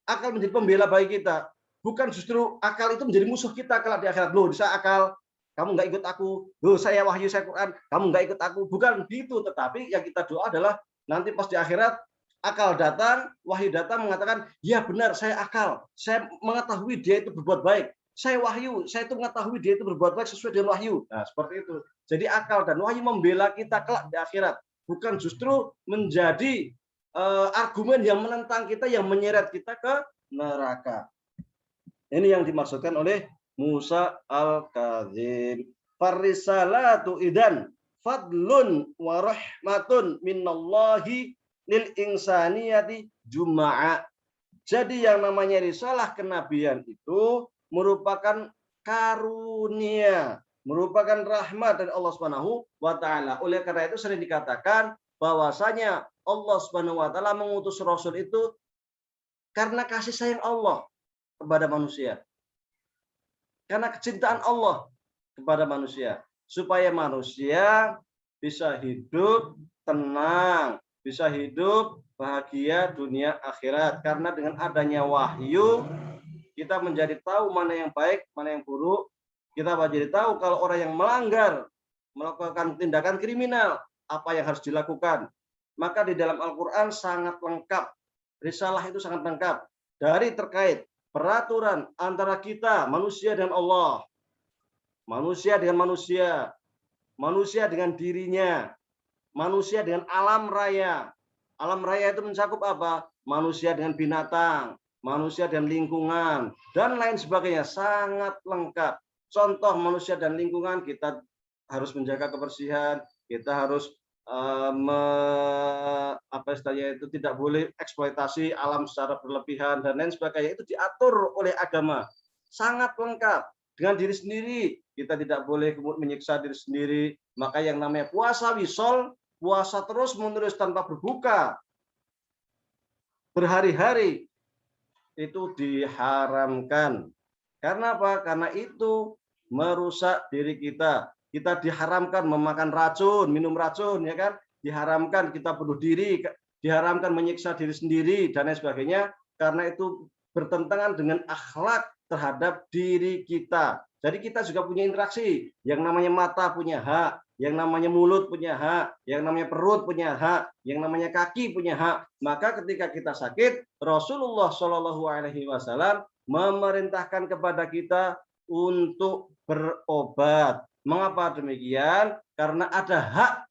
Akal menjadi pembela bagi kita. Bukan justru akal itu menjadi musuh kita kelak di akhirat. Loh, bisa akal, kamu nggak ikut aku. Loh, saya wahyu, saya Quran, kamu nggak ikut aku. Bukan gitu, tetapi yang kita doa adalah nanti pas di akhirat akal datang, wahyu datang mengatakan, ya benar, saya akal, saya mengetahui dia itu berbuat baik. Saya wahyu, saya itu mengetahui dia itu berbuat baik sesuai dengan wahyu. Nah, seperti itu. Jadi akal dan wahyu membela kita kelak di akhirat, bukan justru menjadi argumen yang menentang kita, yang menyeret kita ke neraka. Ini yang dimaksudkan oleh Musa al-Kadhim. Farisalatu idan fadlun wa rahmatun minallahi lil insaniyati juma'a. Jadi yang namanya risalah kenabian itu merupakan karunia, merupakan rahmat dari Allah Subhanahu wa taala. Oleh karena itu sering dikatakan bahwasanya Allah Subhanahu wa taala mengutus rasul itu karena kasih sayang Allah kepada manusia. Karena kecintaan Allah kepada manusia, supaya manusia bisa hidup tenang, bisa hidup bahagia dunia akhirat. Karena dengan adanya wahyu kita menjadi tahu mana yang baik, mana yang buruk. Kita menjadi tahu kalau orang yang melanggar, melakukan tindakan kriminal, apa yang harus dilakukan. Maka di dalam Al-Quran sangat lengkap. Risalah itu sangat lengkap. Dari terkait peraturan antara kita, manusia dan Allah. Manusia dengan manusia. Manusia dengan dirinya. Manusia dengan alam raya. Alam raya itu mencakup apa? Manusia dengan binatang. Manusia dan lingkungan. Dan lain sebagainya. Sangat lengkap. Contoh manusia dan lingkungan, kita harus menjaga kebersihan. Kita harus apa istilahnya itu, tidak boleh eksploitasi alam secara berlebihan dan lain sebagainya, itu diatur oleh agama sangat lengkap. Dengan diri sendiri kita tidak boleh menyiksa diri sendiri. Maka yang namanya puasa wisol, puasa terus menerus tanpa berbuka berhari-hari, itu diharamkan. Karena apa? Karena itu merusak diri kita. Kita diharamkan memakan racun, minum racun, ya kan? Diharamkan kita bunuh diri, diharamkan menyiksa diri sendiri dan lain sebagainya, karena itu bertentangan dengan akhlak terhadap diri kita. Jadi kita juga punya interaksi. Yang namanya mata punya hak, yang namanya mulut punya hak, yang namanya perut punya hak, yang namanya kaki punya hak. Maka ketika kita sakit, Rasulullah Shallallahu Alaihi Wasallam memerintahkan kepada kita untuk berobat. Mengapa demikian? Karena ada hak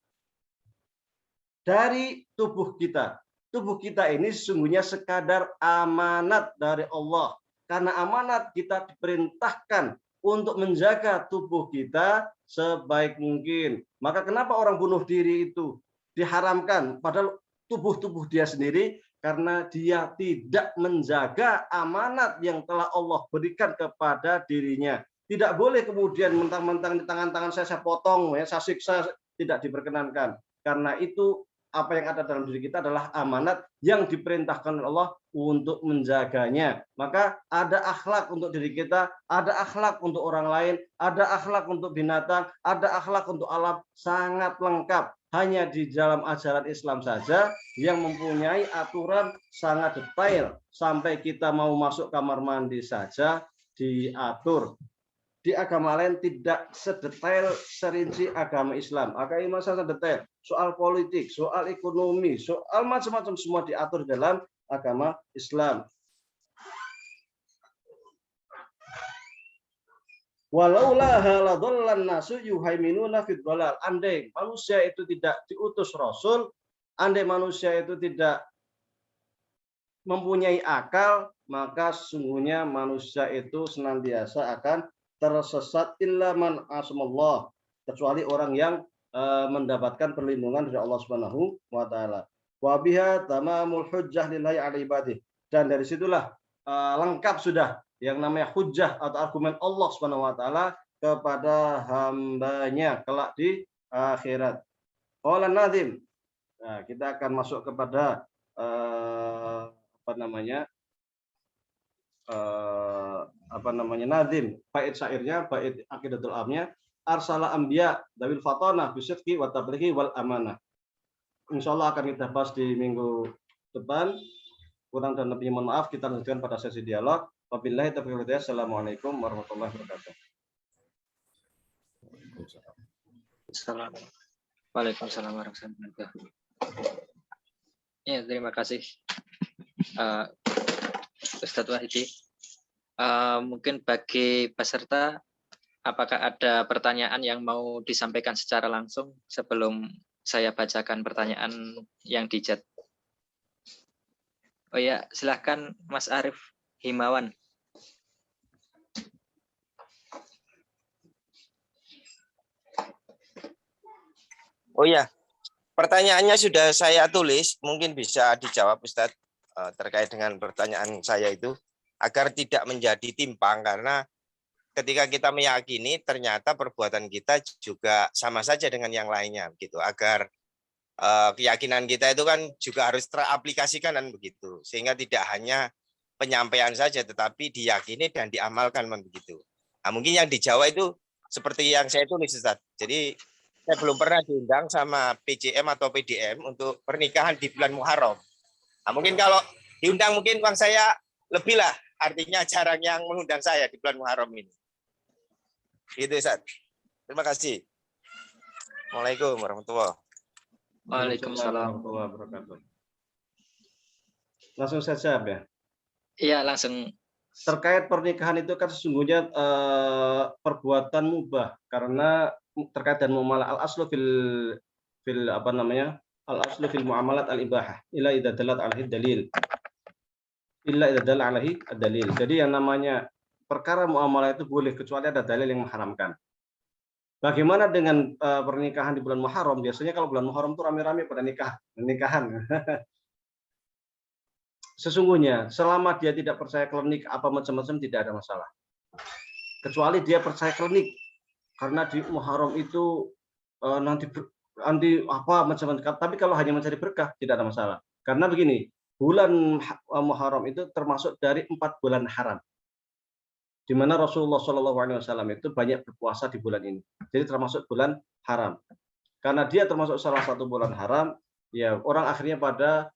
dari tubuh kita. Tubuh kita ini sesungguhnya sekadar amanat dari Allah. Karena amanat, kita diperintahkan untuk menjaga tubuh kita sebaik mungkin. Maka kenapa orang bunuh diri itu diharamkan? Padahal tubuh dia sendiri, karena dia tidak menjaga amanat yang telah Allah berikan kepada dirinya. Tidak boleh kemudian mentang-mentang di tangan-tangan saya potong, saya siksa, tidak diperkenankan. Karena itu apa yang ada dalam diri kita adalah amanat yang diperintahkan oleh Allah untuk menjaganya. Maka ada akhlak untuk diri kita, ada akhlak untuk orang lain, ada akhlak untuk binatang, ada akhlak untuk alam, sangat lengkap. Hanya di dalam ajaran Islam saja yang mempunyai aturan sangat detail. Sampai kita mau masuk kamar mandi saja diatur. Di agama lain tidak sedetail serinci agama Islam. Agama Islam sangat detail. Soal politik, soal ekonomi, soal macam-macam semua diatur dalam agama Islam. Walaulaha ladhallan nasu yuhaiminuna fid dhalal. Andai manusia itu tidak diutus Rasul, andai manusia itu tidak mempunyai akal, maka sesungguhnya manusia itu senantiasa akan tersesat illa man asmallah, kecuali orang yang mendapatkan perlindungan dari Allah Subhanahu wa taala. Wa biha tamamul hujjah lillahi ala ibadih. Dan dari situlah lengkap sudah yang namanya hujjah atau argumen Allah Subhanahu wa taala kepada hambanya kelak di akhirat. Qala Nazim. Nah, kita akan masuk kepada nazim, bait syairnya, bait aqidatul amnya, arsala anbiya dawil fatana bisidqi wa tablighi wal amanah. Insyaallah akan kita bahas di minggu depan. Kurang dan lebihnya mohon maaf, kita lanjutkan pada sesi dialog. Wabillahi taufiq wal hidayah. Assalamualaikum warahmatullahi wabarakatuh. Waalaikumsalam warahmatullahi wabarakatuh. Ya, terima kasih Ustadz Wahidi. Mungkin bagi peserta, apakah ada pertanyaan yang mau disampaikan secara langsung sebelum saya bacakan pertanyaan yang di chat? Oh ya, silahkan Mas Arif Himawan. Oh ya, pertanyaannya sudah saya tulis, mungkin bisa dijawab Ustadz terkait dengan pertanyaan saya itu, agar tidak menjadi timpang, karena ketika kita meyakini ternyata perbuatan kita juga sama saja dengan yang lainnya, begitu. Agar keyakinan kita itu kan juga harus teraplikasikan dan begitu, sehingga tidak hanya penyampaian saja, tetapi diyakini dan diamalkan begitu. Nah, mungkin yang di Jawa itu seperti yang saya tulis Ustadz. Jadi saya belum pernah diundang sama PJM atau PDM untuk pernikahan di bulan Muharram. Nah, mungkin kalau diundang mungkin uang saya lebih lah, artinya jarang yang mengundang saya di bulan Muharram ini. Gitu Ustaz. Terima kasih. Assalamualaikum warahmatullahi wabarakatuh. Waalaikumsalam. Langsung saja ya. Iya, langsung. Terkait pernikahan itu kan sesungguhnya perbuatan mubah, karena terkait dengan muamalah al-aslu fil al-aslu fil muamalat al-ibahah illa idza dalat alaihi dalil. Illa idza dalla alaihi ad-dalil. Jadi yang namanya perkara muamalah itu boleh kecuali ada dalil yang mengharamkan. Bagaimana dengan pernikahan di bulan Muharram? Biasanya kalau bulan Muharram itu rame-rame pada nikahan. Sesungguhnya selama dia tidak percaya klinik apa macam-macam tidak ada masalah. Kecuali dia percaya klinik, karena di Muharram itu nanti apa macam-macam. Tapi kalau hanya mencari berkah tidak ada masalah. Karena begini, bulan Muharram itu termasuk dari 4 bulan haram, di mana Rasulullah SAW itu banyak berpuasa di bulan ini. Jadi termasuk bulan haram. Karena dia termasuk salah satu bulan haram, ya orang akhirnya pada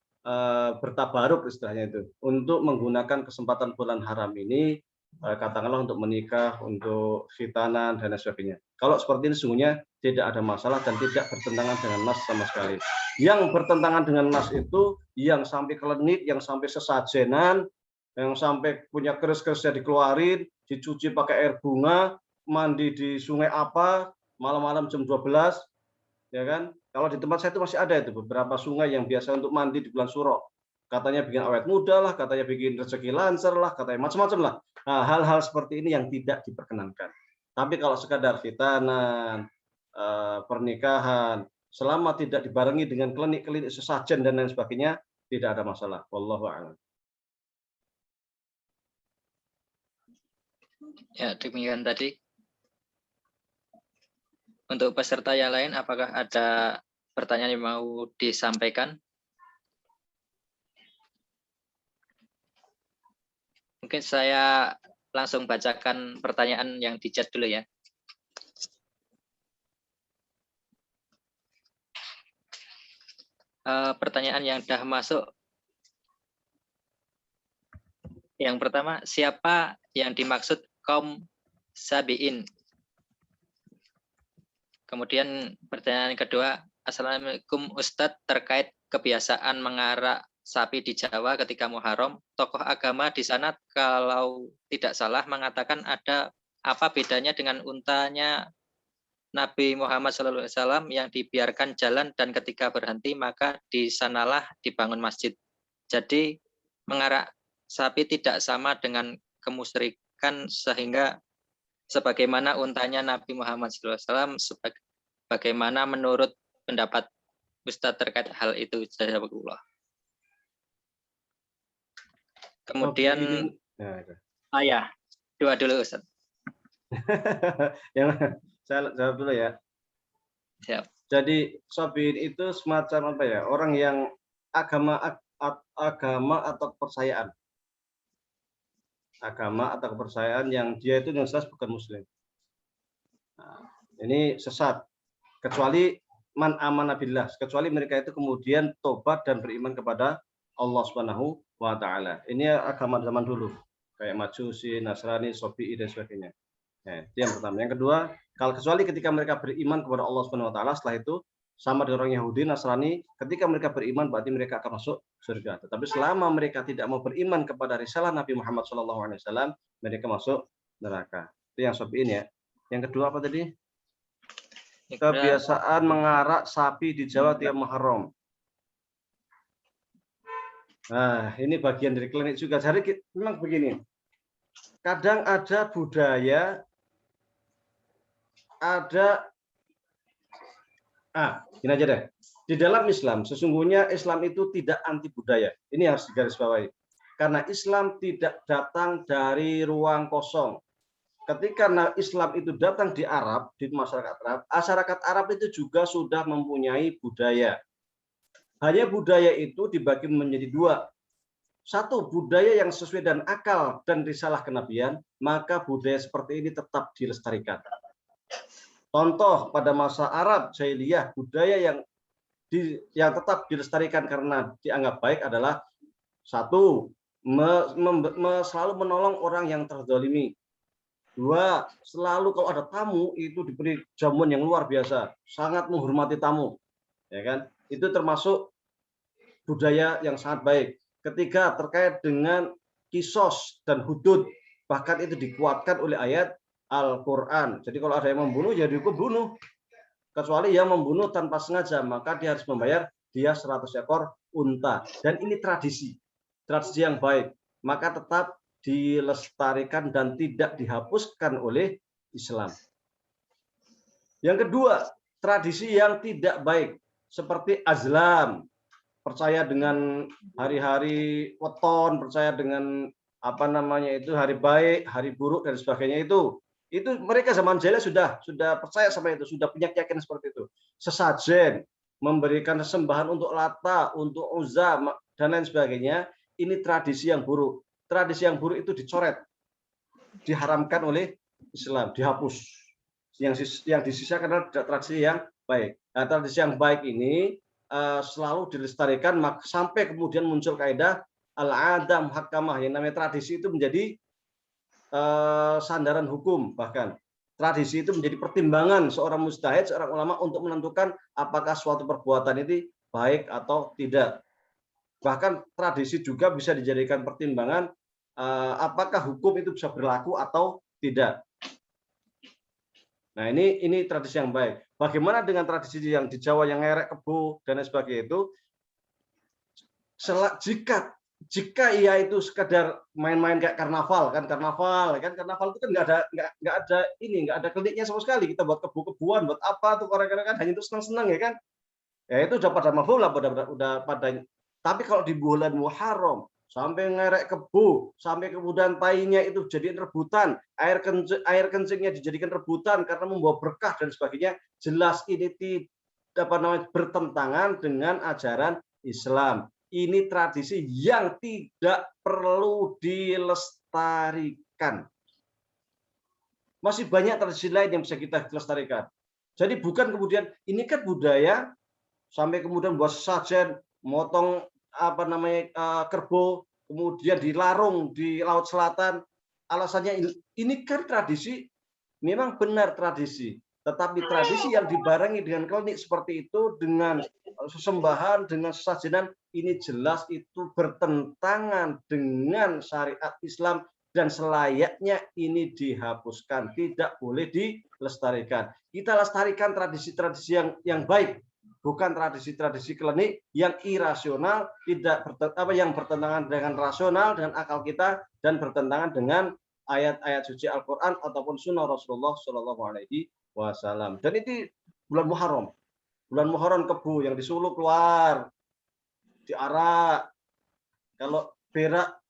bertabaruk istilahnya itu untuk menggunakan kesempatan bulan haram ini, katakanlah untuk menikah, untuk khitanan dan lain sebagainya. Kalau seperti ini sesungguhnya tidak ada masalah dan tidak bertentangan dengan nas sama sekali. Yang bertentangan dengan nas itu yang sampai klinik, yang sampai sesajenan, yang sampai punya keris-kerisnya dikeluarin, dicuci pakai air bunga, mandi di sungai apa, malam-malam jam 12, ya kan? Kalau di tempat saya itu masih ada itu beberapa sungai yang biasa untuk mandi di bulan Suro. Katanya bikin awet muda lah, katanya bikin rezeki lancar lah, katanya macam-macam lah. Nah, hal-hal seperti ini yang tidak diperkenankan. Tapi kalau sekadar khitanan, pernikahan, selama tidak dibarengi dengan klinik-klinik sesajen dan lain sebagainya, tidak ada masalah. Wallahu a'lam. Ya, demikian tadi. Untuk peserta yang lain, apakah ada pertanyaan yang mau disampaikan? Mungkin saya langsung bacakan pertanyaan yang di chat dulu ya. Pertanyaan yang sudah masuk. Yang pertama, siapa yang dimaksud kaum Sabi'in? Kemudian pertanyaan kedua, Assalamualaikum Ustadz, terkait kebiasaan mengarak sapi di Jawa ketika Muharram, tokoh agama di sana kalau tidak salah mengatakan ada apa bedanya dengan untanya Nabi Muhammad SAW yang dibiarkan jalan dan ketika berhenti maka di sanalah dibangun masjid. Jadi mengarak sapi tidak sama dengan kemusyrikan sehingga sebagaimana untanya Nabi Muhammad SAW, bagaimana menurut pendapat Ustadz terkait hal itu? Jazakallah. Kemudian saya dua dulu Ustadz. Yang saya jawab dulu ya. Siap. Jadi Sabiin itu semacam apa ya? Orang yang agama atau kepercayaan. Agama atau kepercayaan yang dia itu jelas bukan muslim. Nah, ini sesat. Kecuali man amana billah, kecuali mereka itu kemudian tobat dan beriman kepada Allah Subhanahu wa taala. Ini agama zaman dulu, kayak Majusi, Nasrani, Sofi'i dan sebagainya. Nah, itu yang pertama. Yang kedua, kalau kecuali ketika mereka beriman kepada Allah Subhanahu wa taala, setelah itu sama dengan orang Yahudi, Nasrani, ketika mereka beriman berarti mereka akan masuk surga. Tetapi selama mereka tidak mau beriman kepada risalah Nabi Muhammad SAW, mereka masuk neraka. Itu yang Sofi'in ya. Yang kedua apa tadi? Kebiasaan mengarak sapi di Jawa tiap Muharram. Nah, ini bagian dari klinik juga. Jadi memang begini. Kadang ada budaya, gini aja deh. Di dalam Islam, sesungguhnya Islam itu tidak anti budaya. Ini harus digarisbawahi. Karena Islam tidak datang dari ruang kosong. Ketika Islam itu datang di Arab, di masyarakat Arab itu juga sudah mempunyai budaya. Hanya budaya itu dibagi menjadi dua. Satu, budaya yang sesuai dengan akal dan risalah kenabian, maka budaya seperti ini tetap dilestarikan. Contoh pada masa Arab Jahiliyah, budaya yang tetap dilestarikan karena dianggap baik adalah satu, selalu menolong orang yang terzalimi. Dua, selalu kalau ada tamu itu diberi jamuan yang luar biasa, sangat menghormati tamu, ya kan? Itu termasuk budaya yang sangat baik. Ketiga, terkait dengan kisos dan hudud, bahkan itu dikuatkan oleh ayat Al-Quran. Jadi kalau ada yang membunuh, ya dihukum bunuh. Kecuali yang membunuh tanpa sengaja, maka dia harus membayar dia 100 ekor unta. Dan ini tradisi yang baik. Maka tetap dilestarikan dan tidak dihapuskan oleh Islam. Yang kedua, tradisi yang tidak baik seperti azlam, percaya dengan hari-hari weton, percaya dengan apa namanya itu hari baik, hari buruk dan sebagainya itu mereka zaman jahiliyah sudah percaya sama itu, sudah punya keyakinan seperti itu. Sesajen, memberikan sembahan untuk Lata, untuk Uzza dan lain sebagainya, ini tradisi yang buruk. Tradisi yang buruk itu dicoret, diharamkan oleh Islam, dihapus. Yang disisakan adalah tradisi yang baik. Nah, tradisi yang baik ini selalu dilestarikan sampai kemudian muncul kaidah al-'adah muhakkamah, yang namanya tradisi itu menjadi sandaran hukum, bahkan tradisi itu menjadi pertimbangan seorang mujtahid, seorang ulama untuk menentukan apakah suatu perbuatan ini baik atau tidak. Bahkan tradisi juga bisa dijadikan pertimbangan apakah hukum itu bisa berlaku atau tidak. Nah, ini tradisi yang baik. Bagaimana dengan tradisi yang di Jawa yang ngerek kebo dan lain sebagainya itu? Jika ia itu sekedar main-main kayak karnaval itu kan nggak ada kliniknya sama sekali. Kita buat kebo-kebuan, buat apa tuh orang-orang kan hanya untuk senang-senang ya kan? Ya itu udah pada mafhum lah, udah pada. Tapi kalau di bulan Muharram sampai ngerek kebo, sampai kemudian tainya itu jadiin rebutan, air kencingnya dijadikan rebutan karena membawa berkah dan sebagainya, jelas ini bertentangan dengan ajaran Islam. Ini tradisi yang tidak perlu dilestarikan. Masih banyak tradisi lain yang bisa kita lestarikan. Jadi bukan kemudian ini kan budaya sampai kemudian buat sesajen, motong kerbau, kemudian dilarung di Laut Selatan. Alasannya ini kan tradisi, memang benar tradisi. Tetapi tradisi yang dibarengi dengan klinik seperti itu, dengan sesembahan, dengan sesajenan, ini jelas itu bertentangan dengan syariat Islam dan selayaknya ini dihapuskan, tidak boleh dilestarikan. Kita lestarikan tradisi-tradisi yang baik, bukan tradisi-tradisi klinik yang irasional, yang bertentangan dengan rasional, dengan akal kita, dan bertentangan dengan ayat-ayat suci Al-Quran ataupun sunnah Rasulullah Shallallahu Alaihi Wasallam. Dan itu bulan Muharram kebo yang disuluk keluar, diarak, kalau berak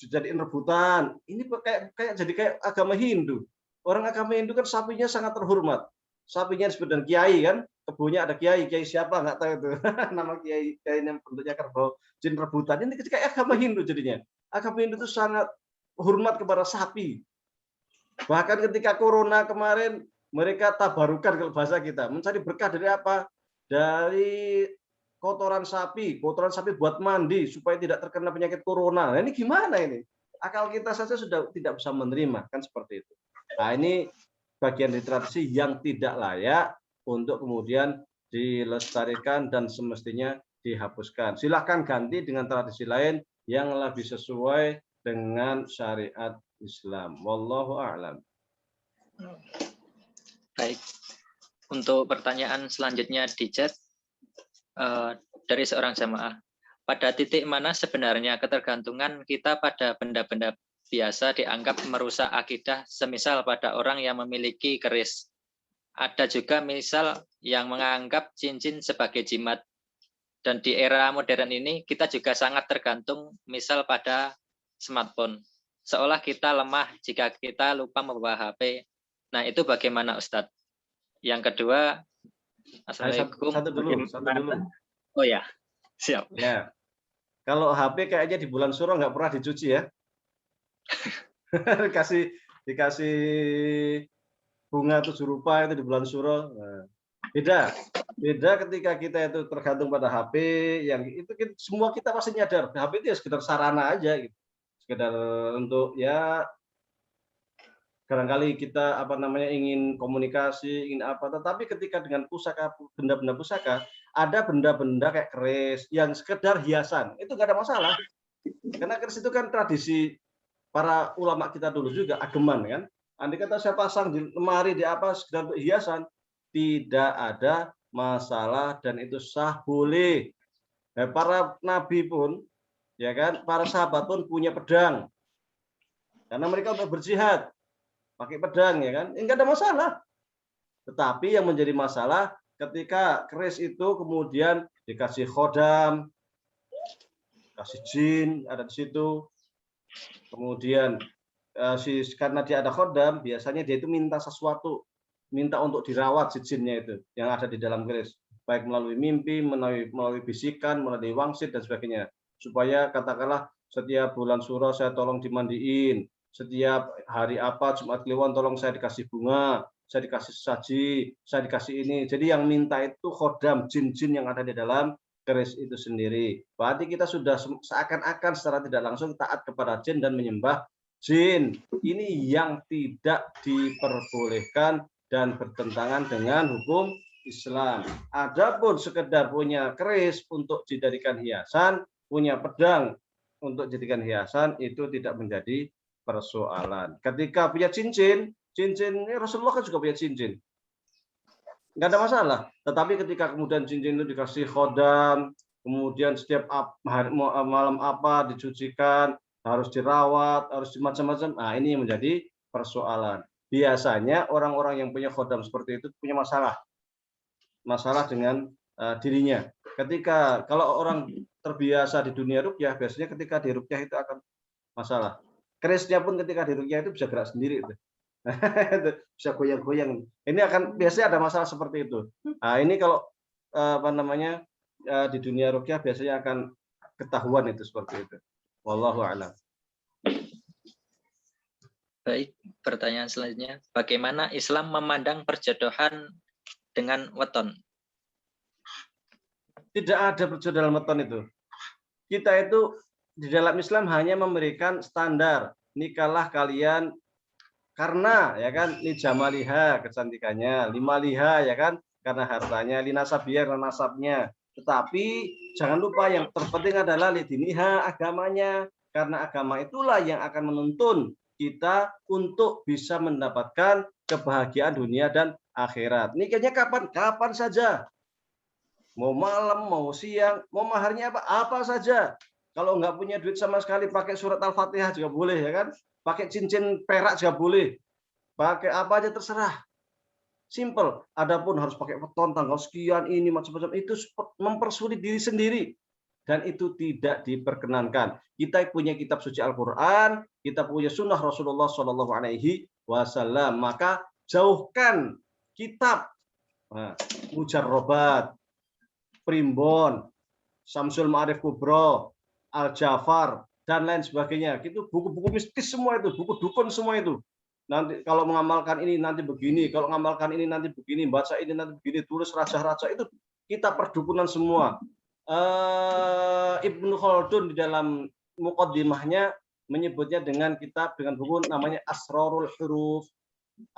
dijadiin rebutan. Ini kayak jadi kayak agama Hindu. Orang agama Hindu kan sapinya sangat terhormat. Sapinya disebut dengan kiai kan, kebonya ada kiai siapa nggak tahu itu. Nama kiai yang bentuknya kerbau, jin rebutan. Ini kayak agama Hindu jadinya. Agama Hindu itu sangat hormat kepada sapi. Bahkan ketika corona kemarin mereka tabarukan kalau bahasa kita, mencari berkah dari apa? Dari kotoran sapi buat mandi supaya tidak terkena penyakit corona. Nah, ini gimana ini? Akal kita saja sudah tidak bisa menerima, kan seperti itu. Nah, ini bagian dari tradisi yang tidak layak untuk kemudian dilestarikan dan semestinya dihapuskan. Silakan ganti dengan tradisi lain yang lebih sesuai dengan syariat Islam. Wallahu a'lam. Baik. Untuk pertanyaan selanjutnya di chat dari seorang jamaah. Pada titik mana sebenarnya ketergantungan kita pada benda-benda biasa dianggap merusak akidah, semisal pada orang yang memiliki keris. Ada juga misal yang menganggap cincin sebagai jimat. Dan di era modern ini kita juga sangat tergantung misal pada smartphone. Seolah kita lemah jika kita lupa membawa HP. Nah, itu bagaimana Ustadz? Yang kedua, Assalamualaikum. Satu dulu. Oh ya, siap. Ya. Kalau HP kayaknya di bulan Suro nggak pernah dicuci ya. dikasih bunga 7 rupa itu di bulan Suro. Nah, beda ketika kita itu tergantung pada HP, yang itu semua kita pasti nyadar HP itu ya sekedar sarana aja gitu. Sekedar untuk ya barangkali kita ingin komunikasi, ingin apa, tetapi ketika dengan pusaka, benda-benda pusaka, ada benda-benda kayak keris yang sekedar hiasan, itu nggak ada masalah. Karena keris itu kan tradisi para ulama kita dulu juga, ageman kan. Andai kata saya pasang di lemari di apa sekedar untuk hiasan, tidak ada masalah dan itu sah, boleh. Nah, para nabi pun, ya kan, para sahabat pun punya pedang, karena mereka untuk berjihad pakai pedang, ya kan, enggak ada masalah. Tetapi yang menjadi masalah ketika keris itu kemudian dikasih khodam, kasih jin ada di situ, kemudian karena dia ada khodam, biasanya dia itu minta sesuatu, minta untuk dirawat si jinnya itu yang ada di dalam keris, baik melalui mimpi, melalui bisikan, melalui wangsit dan sebagainya, supaya katakanlah setiap bulan suro saya tolong dimandiin, setiap hari apa Jumat Kliwon tolong saya dikasih bunga, saya dikasih saji, saya dikasih ini. Jadi yang minta itu khodam, jin-jin yang ada di dalam keris itu sendiri. Berarti kita sudah seakan-akan secara tidak langsung taat kepada jin dan menyembah jin. Ini yang tidak diperbolehkan dan bertentangan dengan hukum Islam. Adapun sekedar punya keris untuk dijadikan hiasan, punya pedang untuk dijadikan hiasan, itu tidak menjadi persoalan. Ketika punya cincin Rasulullah kan juga punya cincin, nggak ada masalah. Tetapi ketika kemudian cincin itu dikasih khodam, kemudian setiap malam apa dicucikan, harus dirawat, harus macam-macam. Nah, ini yang menjadi persoalan. Biasanya orang-orang yang punya khodam seperti itu punya masalah dengan dirinya. Ketika kalau orang terbiasa di dunia ruqyah, biasanya ketika di ruqyah itu akan masalah. Kerisnya pun ketika di ruqyah itu bisa gerak sendiri itu. Bisa goyang-goyang. Ini akan biasanya ada masalah seperti itu. Nah, ini kalau di dunia ruqyah biasanya akan ketahuan itu seperti itu. Wallahu a'lam. Baik, pertanyaan selanjutnya, bagaimana Islam memandang perjodohan dengan weton? Tidak ada perjodohan dalam weton itu. Kita itu di dalam Islam hanya memberikan standar, nikahlah kalian karena ya kan lijamaliha kecantikannya, limaliha ya kan karena hartanya, linasabiha karena nasabnya. Tetapi jangan lupa yang terpenting adalah lidiniha agamanya, karena agama itulah yang akan menuntun kita untuk bisa mendapatkan kebahagiaan dunia dan akhirat. Nikahnya kapan? Kapan saja. Mau malam, mau siang, mau maharnya apa saja. Kalau nggak punya duit sama sekali, pakai surat Al-Fatihah juga boleh ya kan. Pakai cincin perak juga boleh. Pakai apa aja terserah. Simple. Adapun harus pakai weton tanggal sekian ini macam-macam itu mempersulit diri sendiri dan itu tidak diperkenankan. Kita punya kitab suci Al-Qur'an, kita punya sunnah Rasulullah Shallallahu Alaihi Wasallam. Maka jauhkan kitab Mujarrobat, Primbon, Syamsul Ma'arif Kubro, Al-Jafar dan lain sebagainya. Itu buku-buku mistis semua itu, buku dukun semua itu. Nanti kalau mengamalkan ini nanti begini, kalau mengamalkan ini nanti begini, baca ini nanti begini, tulis raja-raja itu kita perdukunan semua. Ibnu Khaldun di dalam muqaddimahnya menyebutnya dengan kitab dengan buku namanya Asrarul Huruf.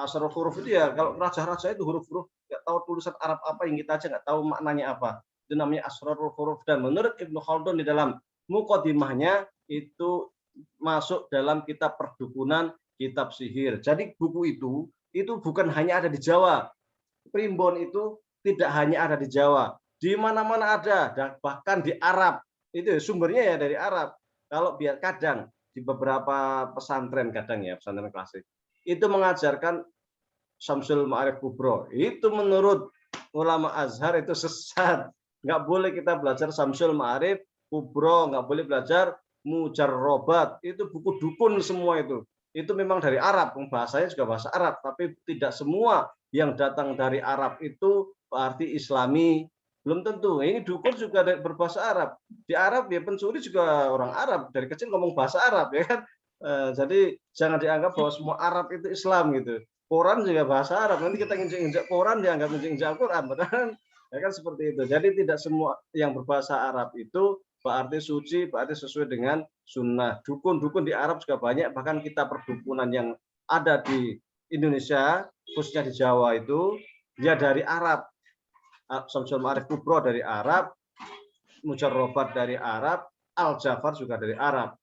Asrarul Huruf itu ya kalau raja-raja itu huruf-huruf nggak tahu tulisan Arab apa yang kita aja nggak tahu maknanya apa. Itu namanya Asrarul Huruf dan menurut Ibnu Khaldun di dalam muqaddimahnya itu masuk dalam kitab perdukunan, kitab sihir. Jadi buku itu bukan hanya ada di Jawa. Primbon itu tidak hanya ada di Jawa. Di mana-mana ada, dan bahkan di Arab. Itu sumbernya ya dari Arab. Kalau biar kadang di beberapa pesantren kadang ya, pesantren klasik. Itu mengajarkan Syamsul Ma'arif Kubro. Itu menurut ulama Azhar itu sesat. Nggak boleh kita belajar Syamsul Ma'arif Kubro, nggak boleh belajar Mujarrobat. Itu buku dukun semua itu. Itu memang dari Arab, bahasanya juga bahasa Arab, tapi tidak semua yang datang dari Arab itu berarti Islami, belum tentu. Ini dukun juga berbahasa Arab. Di Arab ya pencuri juga orang Arab, dari kecil ngomong bahasa Arab ya kan. Jadi jangan dianggap bahwa semua Arab itu Islam gitu. Quran juga bahasa Arab. Nanti kita injak Quran dianggap injak Quran, padahal ya kan seperti itu. Jadi tidak semua yang berbahasa Arab itu berarti suci, berarti sesuai dengan sunnah. Dukun-dukun di Arab juga banyak, bahkan kita perdukunan yang ada di Indonesia, khususnya di Jawa itu, dia dari Arab. Syamsul Ma'arif Kubro dari Arab, Mujarrobat dari Arab, Al-Jafar juga dari Arab.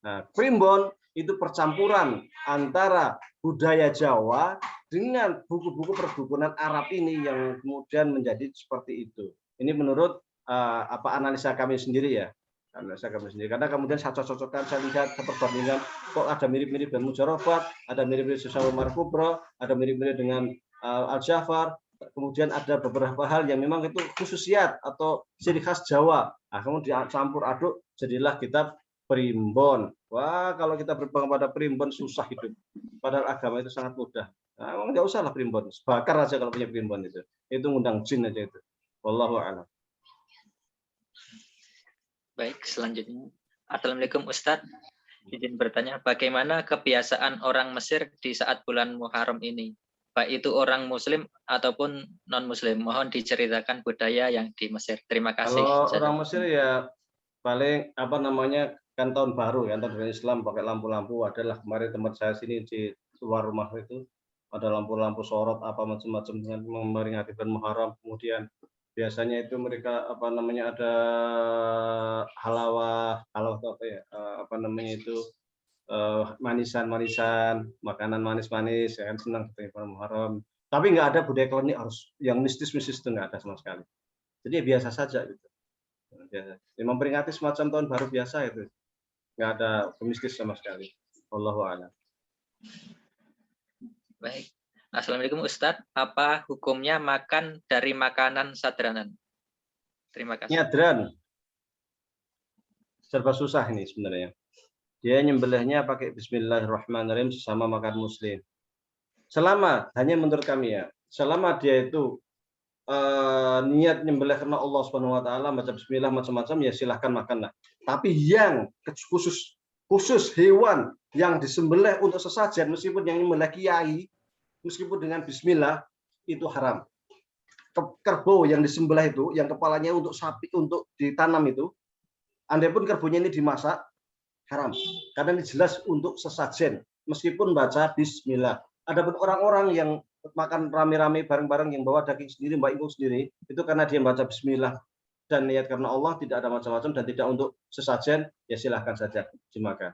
Nah, Primbon itu percampuran antara budaya Jawa dengan buku-buku perdukunan Arab ini yang kemudian menjadi seperti itu. Ini menurut analisa kami sendiri ya, karena kemudian saya cocokkan, saya lihat perbandingan kok ada mirip-mirip dengan Mujarrobat, ada mirip-mirip Syamsul Ma'arif Kubro, ada mirip-mirip dengan Al-Jafar, kemudian ada beberapa hal yang memang itu khususiat atau ciri khas Jawa. Nah, kemudian dicampur aduk jadilah kitab Primbon. Wah, kalau kita berpegang pada Primbon susah hidup. Padahal agama itu sangat mudah. Nah, nggak usah lah Primbon. Bakar aja kalau punya Primbon itu. Itu ngundang jin aja itu. Wallahu a'lam. Baik, selanjutnya. Assalamualaikum Ustadz. Izin bertanya, bagaimana kebiasaan orang Mesir di saat bulan Muharram ini? Baik itu orang Muslim ataupun non-Muslim. Mohon diceritakan budaya yang di Mesir. Terima kasih. Kalau orang Mesir ya paling apa namanya kan tahun baru ya, tahun Islam pakai lampu-lampu. Adalah kemarin tempat saya sini di luar rumah itu ada lampu-lampu sorot apa macam-macam dengan memperingati bulan Muharram. Kemudian biasanya itu mereka apa namanya ada halawah itu apa ya apa namanya itu manisan-manisan, makanan manis-manis, ya kan senang ketika bulan Muharram. Tapi nggak ada budaya klinik harus yang mistis-mistis itu nggak ada sama sekali. Jadi ya biasa saja gitu. Biasa. Ya, memperingati semacam tahun baru biasa itu, nggak ada mistis sama sekali. Wallahu a'lam. Baik. Assalamualaikum Ustadz, apa hukumnya makan dari makanan sadranan? Terima kasih. Nyadran. Serba susah ini sebenarnya. Dia nyembelihnya pakai Bismillahirrahmanirrahim sesama makan muslim. Selama, hanya menurut kami ya, selama dia itu niat nyembelih karena Allah Subhanahu wa taala, baca bismillah macam-macam ya silahkan makanlah. Tapi yang khusus hewan yang disembelih untuk sesajen meskipun yang nyembelih kiai meskipun dengan bismillah itu haram. Kerbau yang disembelih itu, yang kepalanya untuk sapi untuk ditanam itu, andai pun kerbaunya ini dimasak, haram. Karena ini jelas untuk sesajen, meskipun baca bismillah. Adapun orang-orang yang makan rame-rame bareng-bareng yang bawa daging sendiri, mbak ibu sendiri, itu karena dia baca bismillah dan niat karena Allah, tidak ada macam-macam dan tidak untuk sesajen, ya silahkan saja dimakan.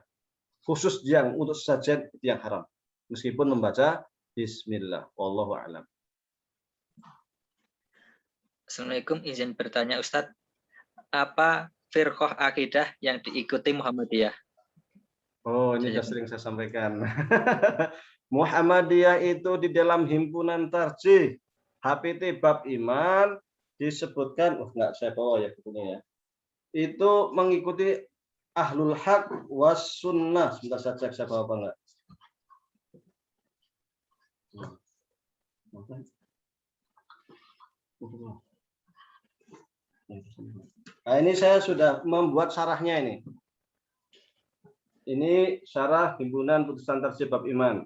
Khusus yang untuk sesajen itu yang haram, meskipun membaca bismillah. Wallahu a'lam. Assalamualaikum, izin bertanya Ustadz, apa firqah akidah yang diikuti Muhammadiyah? Oh, ini sudah sering saya sampaikan. Muhammadiyah itu di dalam himpunan tarjih HPT bab iman disebutkan, enggak saya bawa ya bukunya ya. Itu mengikuti ahlul haq was sunnah. Sebentar saya cek saya bawa apa enggak. Nah, ini saya sudah membuat syarahnya ini. Ini syarah himpunan putusan tarjih bab iman.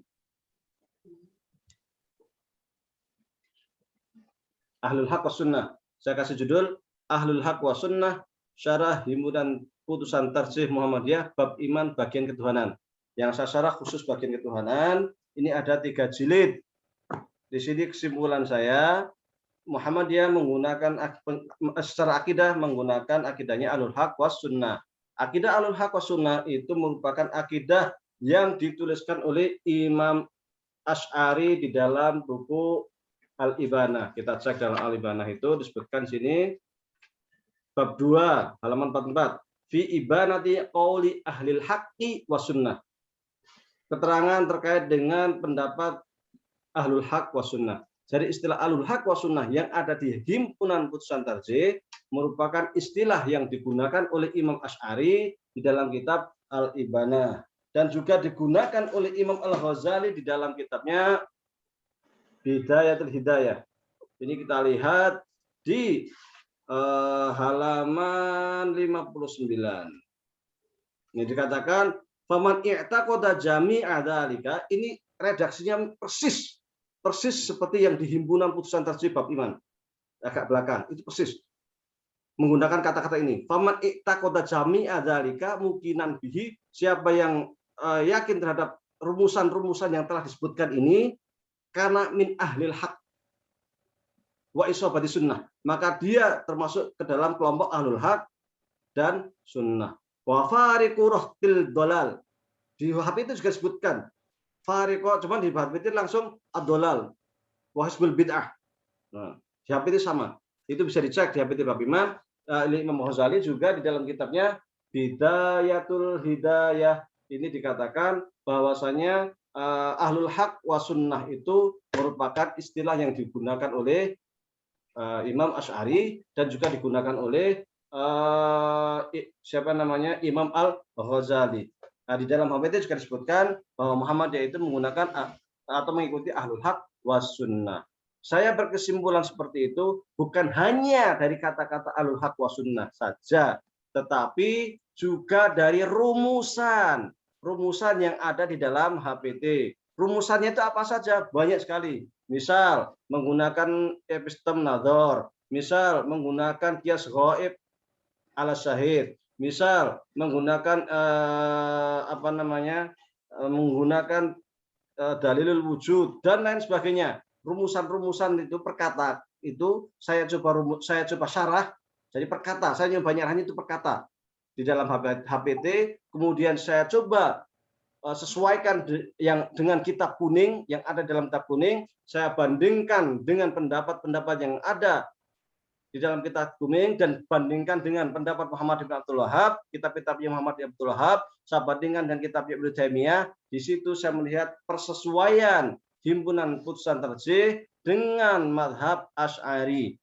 Ahlul Haq was Sunnah. Saya kasih judul Ahlul Haq was Sunnah, syarah himpunan putusan tarjih Muhammadiyah bab iman bagian ketuhanan. Yang saya syarah khusus bagian ketuhanan, ini ada 3 jilid. Di sini kesimpulan saya, Muhammadiyah menggunakan secara akidah menggunakan akidahnya Ahlul Haq was Sunnah. Akidah Ahlul Haq was Sunnah itu merupakan akidah yang dituliskan oleh Imam Asy'ari di dalam buku Al-Ibanah. Kita cek dalam Al-Ibanah itu disebutkan sini bab 2 halaman 44. Fi ibanati qauli ahlil haqqi was sunnah. Keterangan terkait dengan pendapat Ahlul Haq was Sunnah. Jadi istilah Ahlul Haq was Sunnah yang ada di himpunan putusan tarjih merupakan istilah yang digunakan oleh Imam Asy'ari di dalam kitab Al-Ibanah dan juga digunakan oleh Imam Al-Ghazali di dalam kitabnya Bidayatul Hidayah. Ini kita lihat di halaman 59. Ini dikatakan faman i'taqada jami'a dzalika, ini redaksinya persis seperti yang di himpunan putusan tarjih bab iman. Agak belakang, itu persis. Menggunakan kata-kata ini. Faman i'taqada jami'a dzalika muqinan bihi, siapa yang yakin terhadap rumusan-rumusan yang telah disebutkan ini karena min ahlil haq wa isobati sunnah, maka dia termasuk ke dalam kelompok ahlul haq dan sunnah. Wa fariqu rahtil dolal, di HP itu juga disebutkan fariqo, cuman di HP itu langsung ad-dolal wa hizbul bid'ah. Nah, di HP itu sama, itu bisa dicek di HP bab iman. Imam Ghazali juga di dalam kitabnya Bidayatul Hidayah ini dikatakan bahwasanya ahlul haq wa sunnah itu merupakan istilah yang digunakan oleh Imam Asy'ari dan juga digunakan oleh siapa namanya Imam Al-Ghazali. Nah, di dalam HPT juga disebutkan bahwa Muhammadiyah itu menggunakan atau mengikuti ahlul haq was sunnah. Saya berkesimpulan seperti itu bukan hanya dari kata-kata ahlul haq was sunnah saja, tetapi juga dari rumusan yang ada di dalam HPT. Rumusannya itu apa saja? Banyak sekali. Misal menggunakan epistem nadhar, misal menggunakan qiyas ghaib ala syahid, misal menggunakan menggunakan dalilul wujud dan lain sebagainya. Rumusan-rumusan itu perkata itu saya coba syarah. Jadi perkata, saya nyoba nyarahnya itu perkata di dalam HPT. Kemudian saya coba sesuaikan yang dengan kitab kuning yang ada dalam kitab kuning, saya bandingkan dengan pendapat-pendapat yang ada di dalam kitab kuning dan bandingkan dengan pendapat Muhammad bin Abdul Wahhab, kitab-kitab yang Muhammad bin Abdul Wahhab, saya bandingkan dengan kitab Ibnu Taimiyah. Di situ saya melihat persesuaian himpunan putusan tarjih dengan mazhab Asy'ari.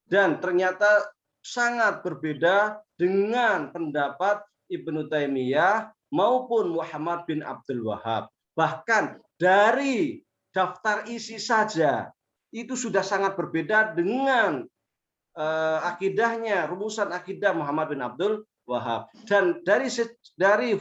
Dan ternyata sangat berbeda dengan pendapat Ibnu Taimiyah maupun Muhammad bin Abdul Wahhab. Bahkan dari daftar isi saja itu sudah sangat berbeda dengan akidahnya, rumusan akidah Muhammad bin Abdul Wahhab. Dan dari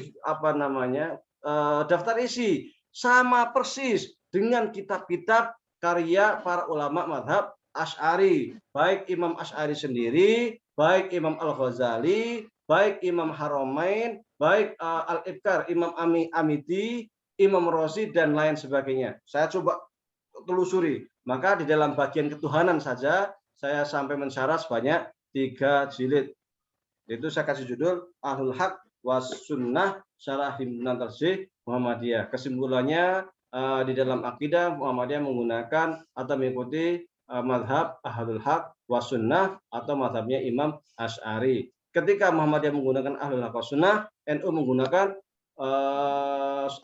daftar isi sama persis dengan kitab-kitab karya para ulama mazhab Asy'ari, baik Imam Asy'ari sendiri, baik Imam Al-Ghazali, baik Imam Haramain, baik Al-Ibkar, Imam Amidi, Imam Razi, dan lain sebagainya. Saya coba telusuri. Maka di dalam bagian ketuhanan saja, saya sampai mensyarah sebanyak 3 jilid. Itu saya kasih judul Ahlul Haq was Sunnah Syarah Himpunan Tarjih Muhammadiyah. Kesimpulannya di dalam akidah Muhammadiyah menggunakan atau mengikuti mazhab Ahlul Haq was Sunnah atau mazhabnya Imam Asy'ari. Ketika Muhammadiyah menggunakan Ahlul Haq was Sunnah, NU menggunakan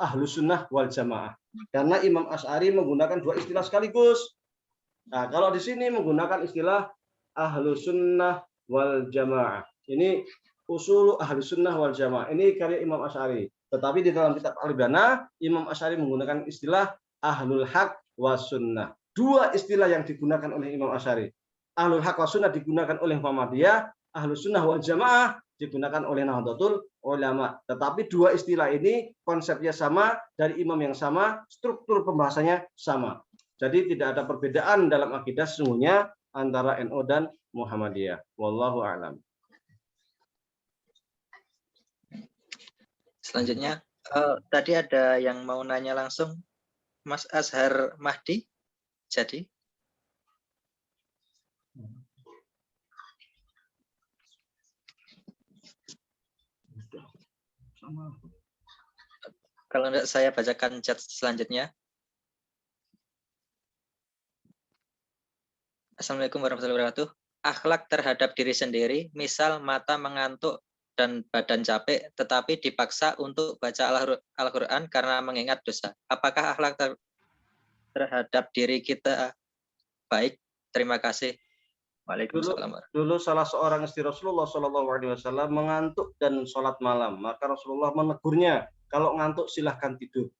Ahlus Sunnah wal Jamaah. Karena Imam Asy'ari menggunakan 2 istilah sekaligus. Nah, kalau di sini menggunakan istilah Ahlus Sunnah wal Jamaah. Ini usul Ahlus Sunnah wal Jamaah. Ini karya Imam Asy'ari. Tetapi di dalam kitab Al-Ibana, Imam Asy'ari menggunakan istilah Ahlul Haq was Sunnah. 2 istilah yang digunakan oleh Imam Asy'ari. Ahlul Haq was Sunnah digunakan oleh Muhammadiyah, Ahlus Sunnah wal Jamaah digunakan oleh Nahdlatul Ulama. Tetapi 2 istilah ini konsepnya sama, dari imam yang sama, struktur pembahasannya sama. Jadi tidak ada perbedaan dalam akidah sesungguhnya antara NU dan Muhammadiyah. Wallahu a'lam. Selanjutnya, tadi ada yang mau nanya langsung, Mas Azhar Mahdi. Jadi, kalau enggak saya bacakan chat selanjutnya. Assalamualaikum warahmatullahi wabarakatuh. Akhlak terhadap diri sendiri, misal mata mengantuk dan badan capek, tetapi dipaksa untuk baca Al-Quran karena mengingat dosa. Apakah akhlak terhadap diri kita baik? Terima kasih. Waalaikumsalam. Dulu salah seorang istri Rasulullah SAW mengantuk dan sholat malam. Maka Rasulullah menegurnya, kalau ngantuk silahkan tidur.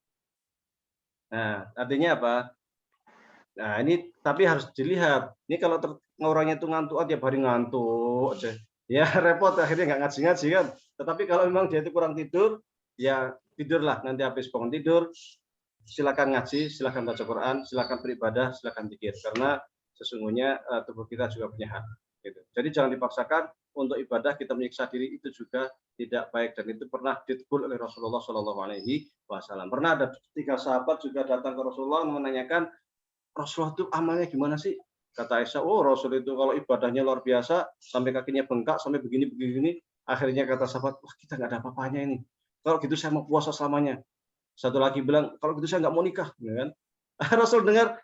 Nah, artinya apa? Nah, ini tapi harus dilihat. Ini kalau orangnya itu ngantuk, tiap hari ngantuk aja. Ya repot, akhirnya nggak ngaji-ngaji kan. Tetapi kalau memang dia itu kurang tidur, ya tidurlah. Nanti habis bangun tidur, silakan ngaji, silakan baca Quran, silakan beribadah, silakan zikir. Karena sesungguhnya tubuh kita juga punya hak. Gitu. Jadi jangan dipaksakan untuk ibadah, kita menyiksa diri itu juga tidak baik, dan itu pernah ditegur oleh Rasulullah SAW. Pernah ada 3 sahabat juga datang ke Rasulullah menanyakan, Rasulullah itu amalnya gimana sih? Kata Aisyah, oh Rasul itu kalau ibadahnya luar biasa, sampai kakinya bengkak, sampai begini-begini. Akhirnya kata sahabat, wah kita nggak ada apa-apanya ini. Kalau gitu saya mau puasa selamanya. Satu lagi bilang, kalau gitu saya nggak mau nikah. Ya kan? Rasul dengar,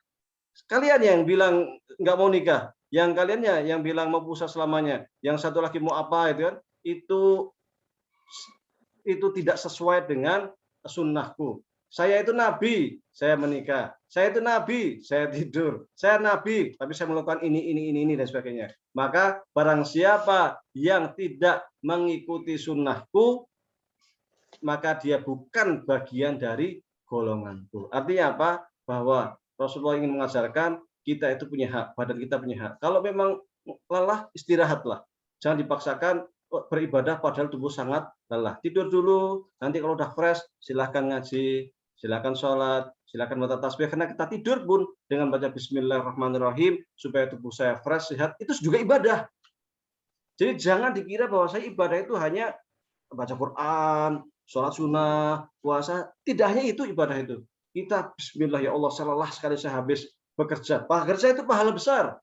kalian yang bilang nggak mau nikah, yang kaliannya yang bilang mau puasa selamanya, yang satu lagi mau apa itu kan? Itu tidak sesuai dengan sunnahku. Saya itu nabi, saya menikah. Saya itu nabi, saya tidur. Saya nabi, tapi saya melakukan ini dan sebagainya. Maka barang siapa yang tidak mengikuti sunnahku, maka dia bukan bagian dari golonganku. Artinya apa? Bahwa Rasulullah ingin mengajarkan kita itu punya hak, badan kita punya hak. Kalau memang lelah, istirahatlah. Jangan dipaksakan beribadah padahal tubuh sangat lelah. Tidur dulu, nanti kalau udah fresh, silahkan ngaji, silahkan sholat, silahkan baca tasbih. Karena kita tidur pun dengan baca Bismillahirrahmanirrahim, supaya tubuh saya fresh, sehat, itu juga ibadah. Jadi jangan dikira bahwa saya ibadah itu hanya baca Quran, sholat sunnah, puasa. Tidak hanya itu ibadah itu. Kita Bismillah, ya Allah, lelah sekali saya habis bekerja. Bekerja itu pahala besar.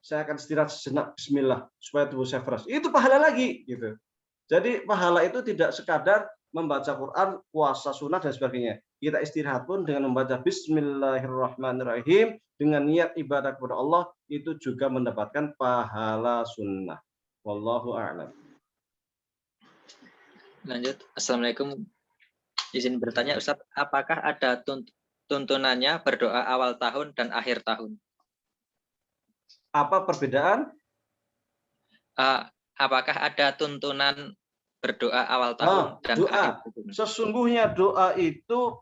Saya akan istirahat sejenak, Bismillah, supaya tubuh saya fresh. Itu pahala lagi, gitu. Jadi pahala itu tidak sekadar membaca Quran, puasa sunnah dan sebagainya. Kita istirahat pun dengan membaca Bismillahirrahmanirrahim dengan niat ibadah kepada Allah itu juga mendapatkan pahala sunnah. Wallahu a'lam. Lanjut. Assalamualaikum. Izin bertanya, Ustaz, apakah ada tuntunannya berdoa awal tahun dan akhir tahun? Apa perbedaan? Apakah ada tuntunan berdoa awal tahun dan doa. akhir tahun? Sesungguhnya doa itu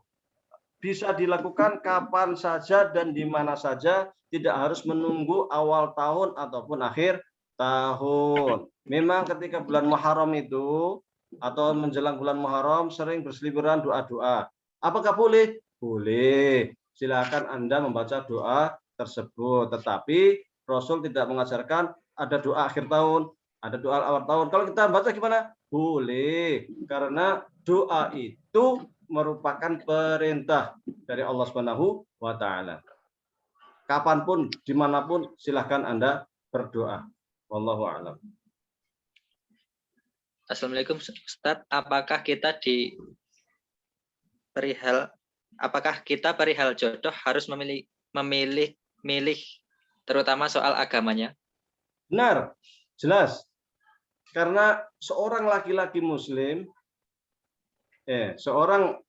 bisa dilakukan kapan saja dan di mana saja, tidak harus menunggu awal tahun ataupun akhir tahun. Memang ketika bulan Muharram itu atau menjelang bulan Muharram sering berseliweran doa-doa. Apakah boleh? Boleh. Silakan Anda membaca doa tersebut. Tetapi Rasul tidak mengajarkan ada doa akhir tahun, ada doa awal tahun. Kalau kita baca gimana? Boleh. Karena doa itu merupakan perintah dari Allah Subhanahu wa taala. Kapanpun, dimanapun, silahkan Anda berdoa. Wallahu a'lam. Assalamualaikum, Ustaz. Apakah kita perihal jodoh harus memilih terutama soal agamanya? Benar, jelas. Karena seorang laki-laki muslim, seorang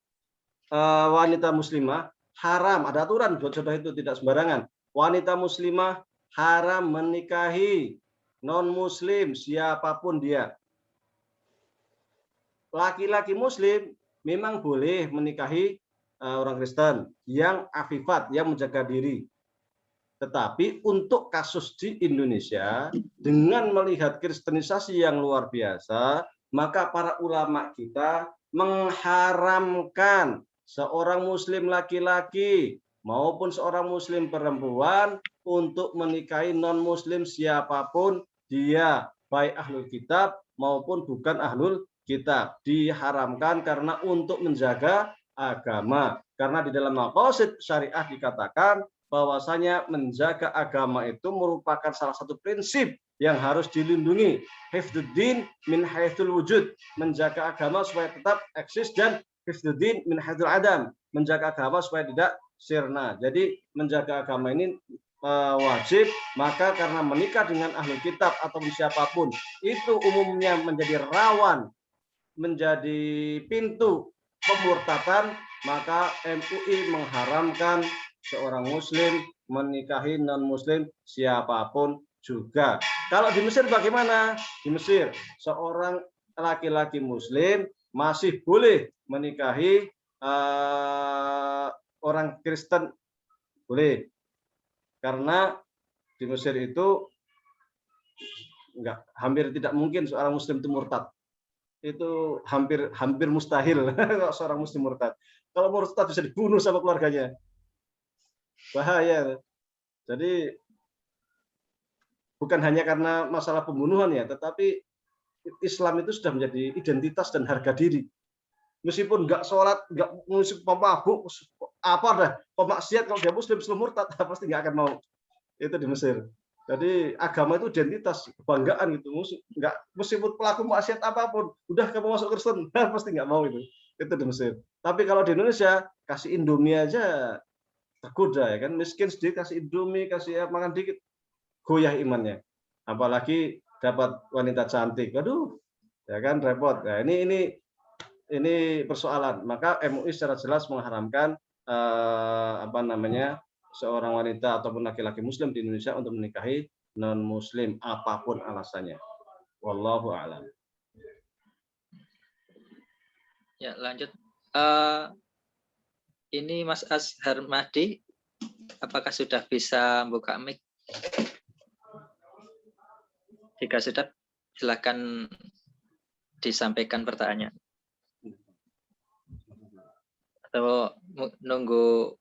wanita muslimah haram, ada aturan jodoh itu tidak sembarangan. Wanita muslimah haram menikahi non-muslim siapapun dia. Laki-laki muslim memang boleh menikahi orang Kristen yang afifat, yang menjaga diri. Tetapi untuk kasus di Indonesia, dengan melihat kristenisasi yang luar biasa, maka para ulama kita mengharamkan seorang muslim laki-laki maupun seorang muslim perempuan untuk menikahi non-muslim siapapun dia, baik ahlul kitab maupun bukan ahlul kitab. Diharamkan karena untuk menjaga agama. Karena di dalam maqasid syariah dikatakan bahwasanya menjaga agama itu merupakan salah satu prinsip yang harus dilindungi. Hifdzuddin min haitsul wujud, menjaga agama supaya tetap eksis, dan hifdzuddin min haitsul adam, menjaga agama supaya tidak sirna. Jadi menjaga agama ini wajib. Maka karena menikah dengan ahli kitab atau siapapun itu umumnya menjadi rawan, menjadi pintu pemurtadan, maka MUI mengharamkan seorang muslim menikahi non-muslim siapapun juga. Kalau di Mesir bagaimana? Di Mesir seorang laki-laki muslim masih boleh menikahi orang Kristen, boleh. Karena di Mesir itu hampir tidak mungkin seorang muslim itu murtad. Itu hampir mustahil kalau seorang muslim murtad. Kalau murtad bisa dibunuh sama keluarganya. Bahaya. Jadi bukan hanya karena masalah pembunuhan ya, tetapi Islam itu sudah menjadi identitas dan harga diri. Meskipun nggak sholat, nggak musik pemabuk, apa dah pemaksiat, kalau dia muslim sebelum murtad pasti nggak akan mau. Itu di Mesir. Jadi agama itu identitas, kebanggaan gitu. Nggak, meskipun pelaku maksiat apapun, udah kamu masuk Kristen, pasti nggak mau itu. Itu di Mesir. Tapi kalau di Indonesia kasih Indomie aja tergoda ya kan, miskin sedikit kasih Indomie, kasih makan dikit, goyah imannya. Apalagi dapat wanita cantik, aduh, ya kan repot. Nah, ini ini persoalan. Maka MUI secara jelas mengharamkan seorang wanita ataupun laki-laki Muslim di Indonesia untuk menikahi non Muslim apapun alasannya. Wallahu a'lam. Ya, lanjut. Ini Mas Azhar Mahdi, apakah sudah bisa buka mic? Jika sudah, silakan disampaikan pertanyaan. Atau nunggu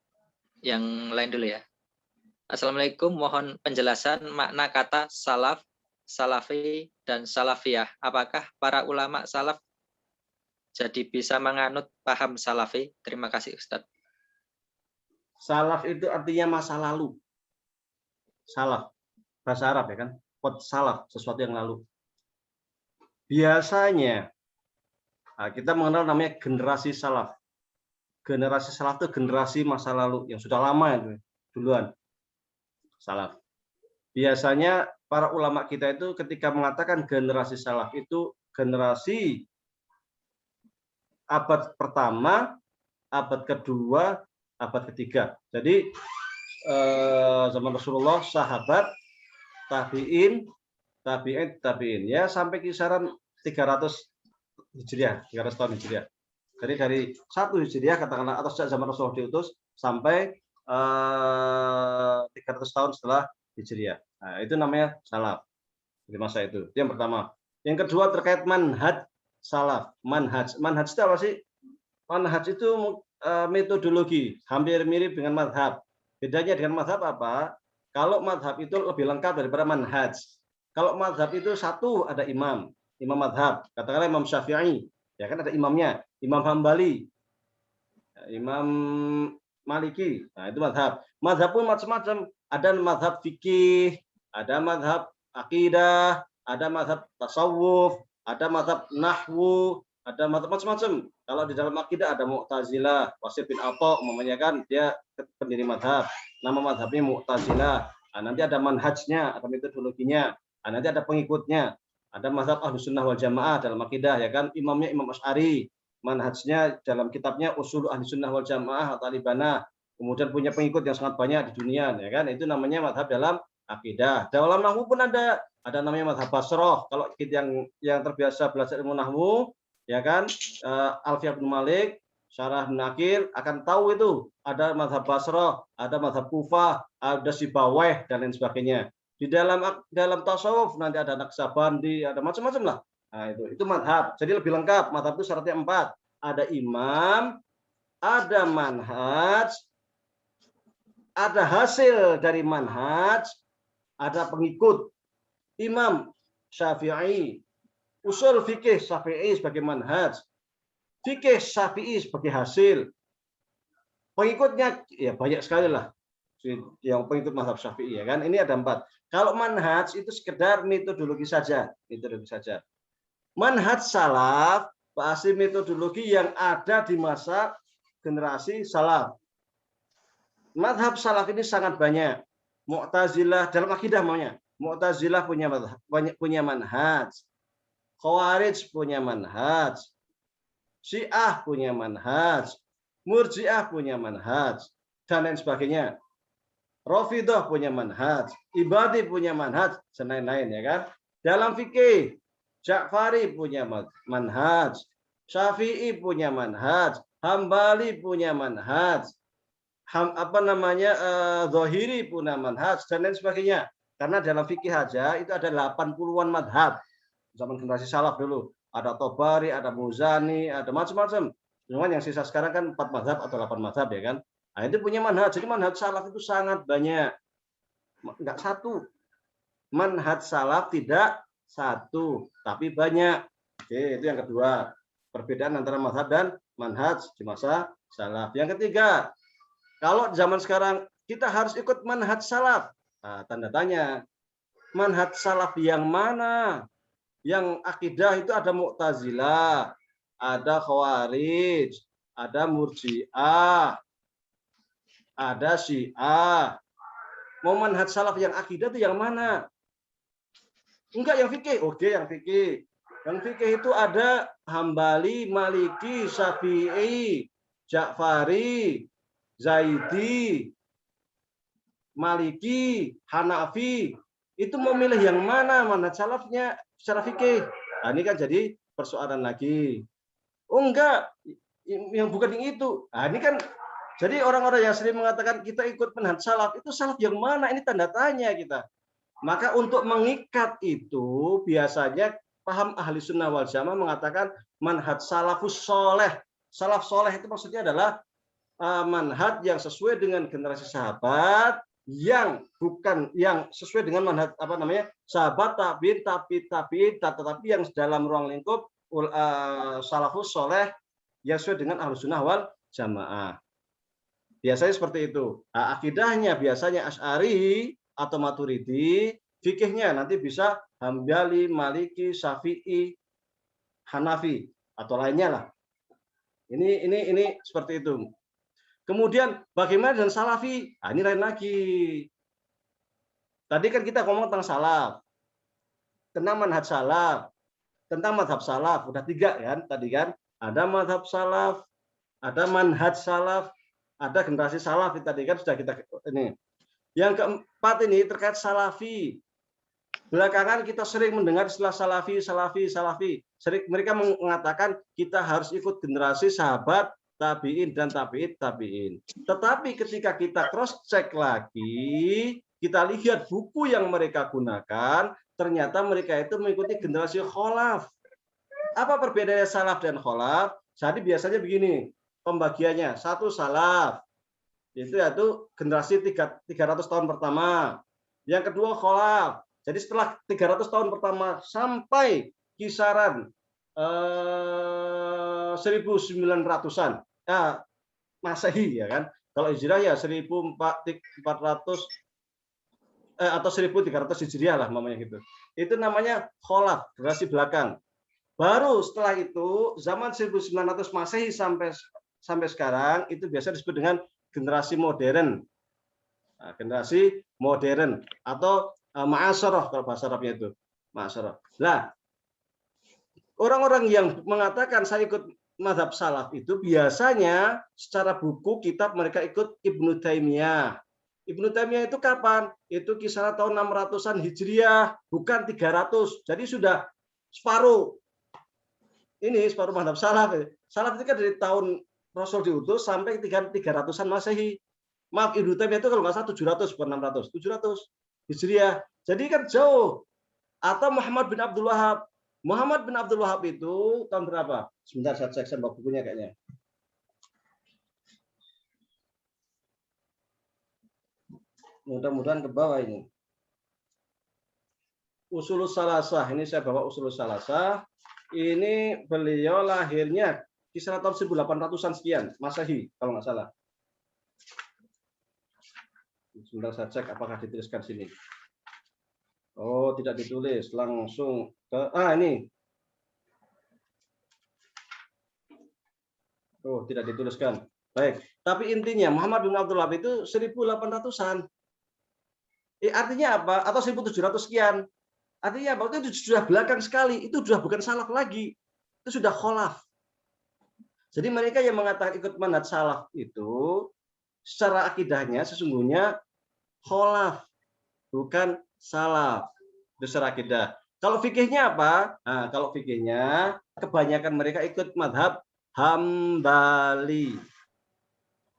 yang lain dulu ya. Assalamualaikum, mohon penjelasan makna kata salaf, salafi, dan salafiyah. Apakah para ulama salaf jadi bisa menganut paham salafi? Terima kasih Ustadz. Salaf itu artinya masa lalu. Salaf, bahasa Arab ya kan? Qad salaf, sesuatu yang lalu. Biasanya kita mengenal namanya generasi salaf. Generasi salaf itu generasi masa lalu yang sudah lama itu duluan. Salaf. Biasanya para ulama kita itu ketika mengatakan generasi salaf itu generasi abad pertama, abad kedua, abad ketiga. Jadi zaman Rasulullah, sahabat, tabi'in, ya sampai kisaran 300 Hijriah, 300 tahun Hijriah. Jadi dari 1 Hijriah katakanlah atau sejak zaman Rasulullah diutus sampai 300 tahun setelah Hijriah. Nah, itu namanya salaf. Di masa itu. Yang pertama. Yang kedua terkait manhaj salaf. Manhaj itu apa sih? Manhaj itu metodologi, hampir mirip dengan madhab. Bedanya dengan madhab apa? Kalau madhab itu lebih lengkap daripada manhaj. Kalau madhab itu satu ada imam madhab. Katakanlah Imam Syafi'i, ya kan ada imamnya. Imam Hambali, Imam Maliki. Nah itu madhab. Madhab pun macam-macam. Ada madhab fikih, ada madhab akidah, ada madhab tasawuf, ada madhab nahwu, ada macam-macam. Kalau di dalam akidah ada Mu'tazilah, Wasif bin Atha umpamanya kan dia pendiri madhab. Nama madhabnya Mu'tazilah. Nah, nanti ada manhajnya, ada metodologinya. Nah, nanti ada pengikutnya. Ada madhab Ahlus Sunnah wal Jamaah dalam akidah ya kan. Imamnya Imam Asy'ari. Manhajnya dalam kitabnya Ushul Ahlus Sunnah wal Jamaah atau Al-Talibana. Kemudian punya pengikut yang sangat banyak di dunia ya kan. Itu namanya madhab dalam akidah. Dalam nahwu pun ada namanya madhab Basrah. Kalau kita yang terbiasa belajar ilmu nahwu ya kan, Alfiyah bin Malik, Syarah bin Nakir akan tahu itu ada madhab Basrah, ada madhab Kufah, ada Sibawayh dan lain sebagainya. Di dalam tasawuf nanti ada Naqsabandi, ada macam-macam lah. Nah, itu madhab. Jadi lebih lengkap. Madhab itu syaratnya 4. Ada imam, ada manhaj, ada hasil dari manhaj, ada pengikut. Imam Syafi'i, usul fikih Syafi'i sebagai manhaj, fikih Syafi'i sebagai hasil. Pengikutnya ya banyak sekali lah yang pengikut mazhab Syafi'i ya kan. Ini ada 4. Kalau manhaj itu sekedar metodologi saja, Manhaj salaf pasti metodologi yang ada di masa generasi salaf. Mazhab salaf ini sangat banyak. Mu'tazilah dalam akidah maunya. Mu'tazilah punya manhaj. Khawarij punya manhaj. Syiah punya manhaj. Murji'ah punya manhaj. Dan lain sebagainya. Rafidhah punya manhaj. Ibadi punya manhaj. Dan lain-lain ya kan. Dalam fikih. Ja'fari punya manhaj. Syafi'i punya manhaj. Hambali punya manhaj. Zahiri punya manhaj. Dan lain sebagainya. Karena dalam fikih aja itu ada 80-an madhab. Zaman generasi salaf dulu. Ada Tobari, ada Muzani, ada macam-macam. Cuma yang sisa sekarang kan 4 madhab atau 8 madhab ya kan. Nah itu punya manhaj. Jadi manhaj salaf itu sangat banyak. Enggak satu. Manhaj salaf tidak satu. Tapi banyak. Oke, itu yang kedua. Perbedaan antara madhab dan manhaj di masa salaf. Yang ketiga. Kalau zaman sekarang kita harus ikut manhaj salaf. Nah, tanda tanya. Manhaj salaf yang mana? Yang akidah itu ada Mu'tazilah, ada Khawarij, ada Murji'ah, ada Syiah. Mau manhaj salaf yang akidah itu yang mana? Enggak yang fikih. Oke, yang fikih. Yang fikih itu ada Hambali, Maliki, Syafi'i, Ja'fari, Zaidi, Maliki, Hanafi. Itu memilih yang mana salafnya secara fikih. Nah, ini kan jadi persoalan lagi. Oh enggak, yang bukan yang itu. Nah, ini kan jadi orang-orang yang sering mengatakan kita ikut manhaj salaf, itu salaf yang mana? Ini tanda tanya kita. Maka untuk mengikat itu biasanya paham ahli sunnah wal jamaah mengatakan manhaj salafus soleh. Salaf soleh itu maksudnya adalah manhaj yang sesuai dengan generasi sahabat, yang bukan yang sesuai dengan manhaj sahabat tabi'in, tetapi yang dalam ruang lingkup salafus soleh yang sesuai dengan ahli sunnah wal jamaah. Biasanya seperti itu. Nah, akidahnya biasanya Asy'ari atau Maturidi, fikihnya nanti bisa Hambali, Maliki, Syafi'i, Hanafi atau lainnya lah. Ini seperti itu. Kemudian bagaimana dengan Salafi? Nah, ini lain lagi. Tadi kan kita ngomong tentang salaf, tentang manhaj salaf, tentang madhab salaf. Udah 3 kan tadi kan. Ada madhab salaf, ada manhaj salaf, ada generasi salaf. Tadi kan sudah kita ini. Yang keempat ini terkait salafi. Belakangan kita sering mendengar istilah salafi. Sering mereka mengatakan kita harus ikut generasi sahabat, tabi'in dan tabi'in. Tetapi ketika kita cross check lagi, kita lihat buku yang mereka gunakan, ternyata mereka itu mengikuti generasi kholaf. Apa perbedaannya salaf dan kholaf? Jadi biasanya begini pembagiannya. Satu salaf, yaitu generasi 300 tahun pertama. Yang kedua kholaf. Jadi setelah 300 tahun pertama sampai kisaran 1900-an Masehi ya kan. Kalau Hijriah ya 1400 atau 1300 Hijriah lah namanya gitu. Itu namanya kholaf, generasi belakang. Baru setelah itu zaman 1900 Masehi sampai sekarang itu biasa disebut dengan generasi modern. Nah, generasi modern atau ma'asyarah kalau bahasa Arabnya itu. Ma'asyarah. Nah, orang-orang yang mengatakan saya ikut mazhab salaf itu biasanya secara buku kitab mereka ikut Ibnu Taimiyah. Ibnu Taimiyah itu kapan? Itu kisaran tahun 600-an Hijriah, bukan 300. Jadi sudah separuh. Ini separuh mazhab salaf. Salaf itu kan dari tahun Rasul diutus sampai 300-an Masehi. Maaf, Ibnu Taimiyah itu kalau nggak salah 700 bukan 600. 700 Hijriah. Jadi kan jauh. Atau Muhammad bin Abdul Wahab. Muhammad bin Abdul Wahab itu tahun berapa? Sebentar saya cek sama bukunya kayaknya. Mudah-mudahan ke bawah ini. Usulus Salasah. Ini saya bawa Usulus Salasah. Ini beliau lahirnya kisaran tahun 1800-an sekian, Masehi kalau nggak salah. Sebentar saya cek apakah dituliskan sini. Oh, tidak ditulis, langsung ke ini. Oh, tidak dituliskan. Baik, tapi intinya Muhammad bin Abdul Wahab itu 1800-an. Artinya apa? Atau 1700 sekian. Artinya apa? Itu sudah belakang sekali, itu sudah bukan salaf lagi. Itu sudah kholaf. Jadi mereka yang mengatakan ikut manhaj salaf itu secara akidahnya sesungguhnya kholaf, bukan salaf. Itu secara akidah. Kalau fikihnya apa? Nah, kalau fikihnya kebanyakan mereka ikut madhab Hambali.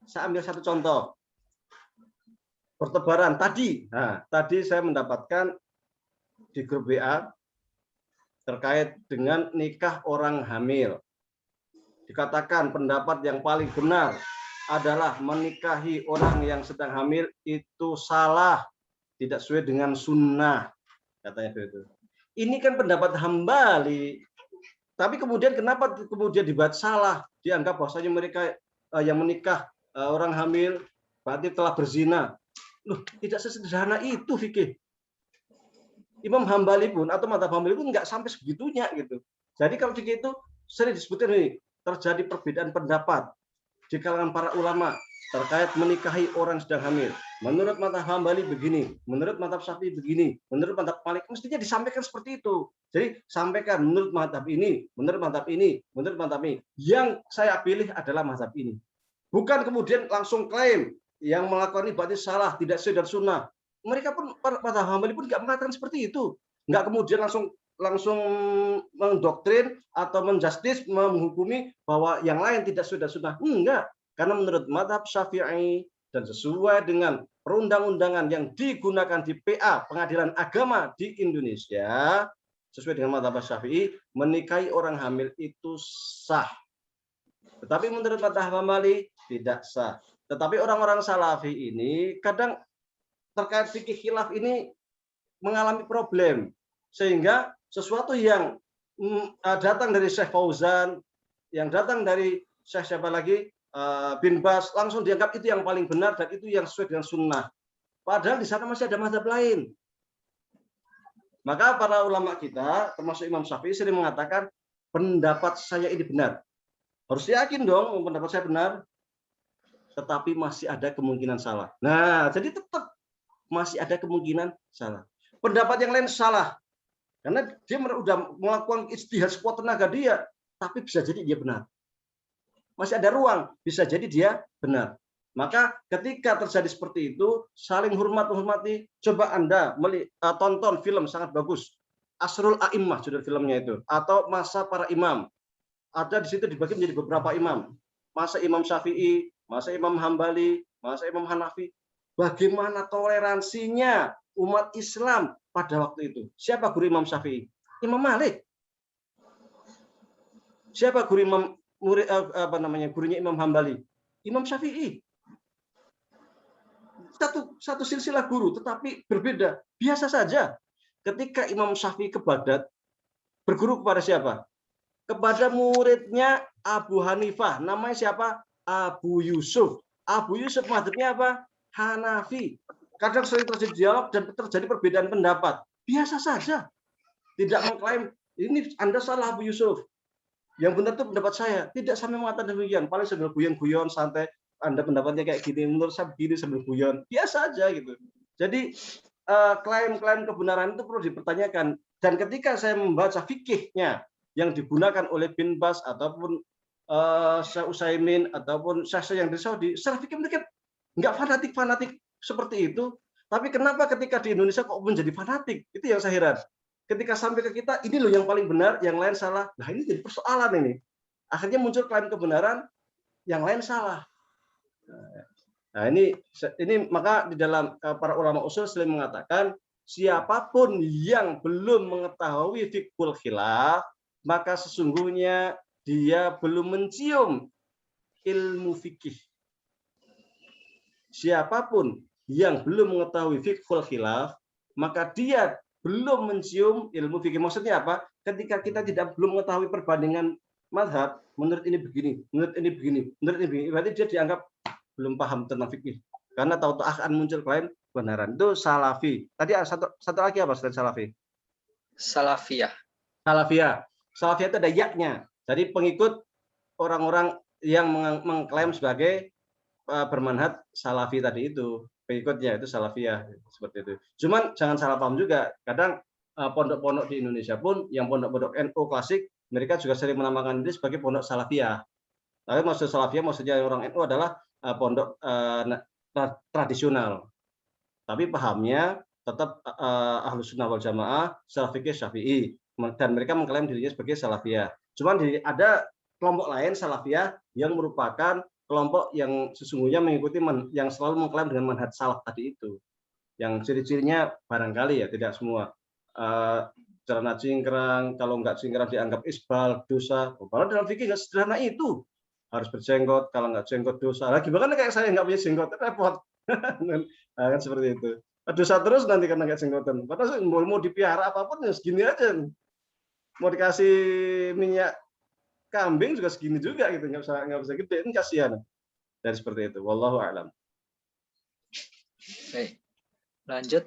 Saya ambil satu contoh. Pertebaran tadi. Nah, tadi saya mendapatkan di grup WA terkait dengan nikah orang hamil. Dikatakan pendapat yang paling benar adalah menikahi orang yang sedang hamil itu salah, tidak sesuai dengan sunnah, katanya begitu. Ini kan pendapat Hambali, tapi kemudian kenapa kemudian dibuat salah, dianggap bahwasanya mereka yang menikah orang hamil berarti telah berzina. Loh, tidak sesederhana itu fikih. Imam Hambali pun atau mazhab Hambali pun nggak sampai segitunya gitu. Jadi kalau fikih itu sering disebutkan ini terjadi perbedaan pendapat di kalangan para ulama terkait menikahi orang sedang hamil. Menurut mazhab Hambali begini, menurut mazhab Syafi'i begini, menurut mazhab Malik, mestinya disampaikan seperti itu. Jadi sampaikan menurut mazhab ini, menurut mazhab ini, menurut mazhab ini. Yang saya pilih adalah mazhab ini. Bukan kemudian langsung klaim yang melakukan ini berarti salah, tidak sesuai dengan sunnah. Mereka pun mazhab Hambali pun nggak mengatakan seperti itu. Nggak kemudian langsung mendoktrin atau menjustis, menghukumi bahwa yang lain tidak sesuai dengan sunnah. Enggak. Karena menurut mazhab Syafi'i dan sesuai dengan perundang-undangan yang digunakan di PA Pengadilan Agama di Indonesia, sesuai dengan mazhab Syafi'i, menikahi orang hamil itu sah. Tetapi menurut mazhab Hambali tidak sah. Tetapi orang-orang Salafi ini kadang terkait fikih khilaf ini mengalami problem, sehingga sesuatu yang datang dari Syekh Fauzan, yang datang dari Syekh siapa lagi, Bin Bas, langsung dianggap itu yang paling benar dan itu yang sesuai dengan sunnah. Padahal di sana masih ada mazhab lain. Maka para ulama kita, termasuk Imam Syafi'i, sering mengatakan pendapat saya ini benar. Harus yakin dong pendapat saya benar. Tetapi masih ada kemungkinan salah. Nah, jadi tetap masih ada kemungkinan salah. Pendapat yang lain salah. Karena dia sudah melakukan ijtihad sekuat tenaga dia, tapi bisa jadi dia benar. Masih ada ruang, bisa jadi dia benar. Maka ketika terjadi seperti itu, saling menghormati. Coba Anda tonton film sangat bagus, Asrul A'immah judul filmnya itu, atau Masa Para Imam. Ada di situ dibagi menjadi beberapa imam. Masa Imam Syafi'i, masa Imam Hambali, masa Imam Hanafi. Bagaimana toleransinya umat Islam pada waktu itu? Siapa guru Imam Syafi'i? Imam Malik. Siapa guru gurunya Imam Hambali? Imam Syafi'i. Satu silsilah guru, tetapi berbeda. Biasa saja. Ketika Imam Syafi'i ke Baghdad, berguru kepada siapa? Kepada muridnya Abu Hanifah. Namanya siapa? Abu Yusuf. Abu Yusuf mazhabnya apa? Hanafi. Kadang sering terjadi dialog dan terjadi perbedaan pendapat. Biasa saja. Tidak mengklaim, ini Anda salah Abu Yusuf. Yang benar itu pendapat saya. Tidak sampai mengatakan demikian. Paling sambil guyon-guyon, santai. Anda pendapatnya kayak gini, menurut saya begini, sambil guyon. Biasa aja gitu. Jadi klaim-klaim kebenaran itu perlu dipertanyakan. Dan ketika saya membaca fikihnya yang digunakan oleh Bin Bas ataupun Syekh Utsaimin ataupun Syekh yang di Saudi, secara fikih mereka nggak fanatik seperti itu. Tapi kenapa ketika di Indonesia kok menjadi fanatik? Itu yang saya heran. Ketika sampai ke kita, ini loh yang paling benar, yang lain salah. Nah ini jadi persoalan ini. Akhirnya muncul klaim kebenaran, yang lain salah. Nah ini maka di dalam para ulama usul sering mengatakan, siapapun yang belum mengetahui fiqhul khilaf, maka sesungguhnya dia belum mencium ilmu fikih. Siapapun yang belum mengetahui fiqhul khilaf, maka dia belum mencium ilmu fikih. Maksudnya apa? Ketika kita belum mengetahui perbandingan mazhab, menurut ini begini, menurut ini begini, menurut ini begini, berarti dia dianggap belum paham tentang fikih. Karena tahu-tahu akan muncul klaim kebenaran. Itu salafi. Tadi satu lagi apa selain salafi? Salafiyah. Salafiyah itu ada yaknya. Jadi pengikut orang-orang yang mengklaim sebagai bermanhaj salafi tadi itu. Pengikutnya itu salafiyah seperti itu. Cuman jangan salah paham juga. Kadang pondok-pondok di Indonesia pun yang pondok-pondok NU klasik, mereka juga sering menamakan diri sebagai pondok salafiyah. Tapi maksud salafiyah maksudnya orang NU adalah pondok tradisional. Tapi pahamnya tetap Ahlus Sunnah wal Jamaah, Salafi Syafi'i, dan mereka mengklaim dirinya sebagai salafiyah. Cuman ada kelompok lain salafiyah yang merupakan kelompok yang sesungguhnya mengikuti yang selalu mengklaim dengan manhaj salaf tadi itu. Yang ciri-cirinya barangkali ya tidak semua. Celana cingkrang, kalau nggak cingkrang dianggap isbal, dosa. Padahal dalam fikih nggak sederhana itu. Harus berjenggot, kalau nggak jenggot dosa. Lagi bahkan kayak saya nggak punya jenggot, repot. Nah, kan seperti itu. Dosa terus nanti karena nggak jenggotan. Padahal mau dipelihara apapun ya segini aja. Mau dikasih minyak kambing juga segini juga gitu, nggak bisa gede, ini kasihan. Dan seperti itu. Wallahu a'lam. Baik. Lanjut.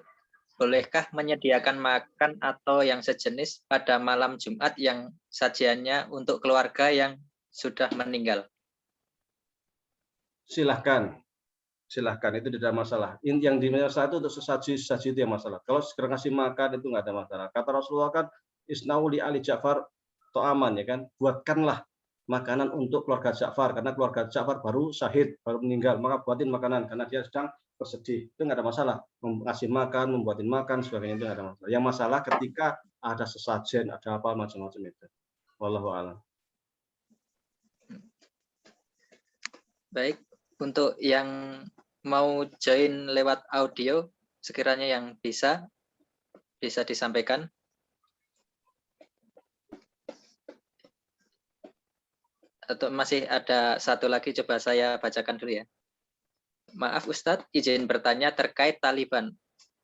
Bolehkah menyediakan makan atau yang sejenis pada malam Jumat yang sajiannya untuk keluarga yang sudah meninggal? Silahkan. silahkan, itu tidak ada masalah. Yang di masalah itu untuk sesaji itu yang masalah. Kalau segera ngasih makan itu nggak ada masalah. Kata Rasulullah kan, isnau li ali Ja'far to'aman, ya kan, buatkanlah makanan untuk keluarga Ja'far, karena keluarga Ja'far baru syahid, baru meninggal, maka buatin makanan karena dia sedang bersedih. Itu nggak ada masalah. Ngasih makan, membuatin makan, sebagainya itu nggak ada masalah. Yang masalah ketika ada sesajen, ada apa macam-macam itu. Wallahu a'lam. Baik, untuk yang mau join lewat audio, sekiranya yang bisa disampaikan. Atau masih ada satu lagi, coba saya bacakan dulu ya. Maaf Ustadz, izin bertanya terkait Taliban.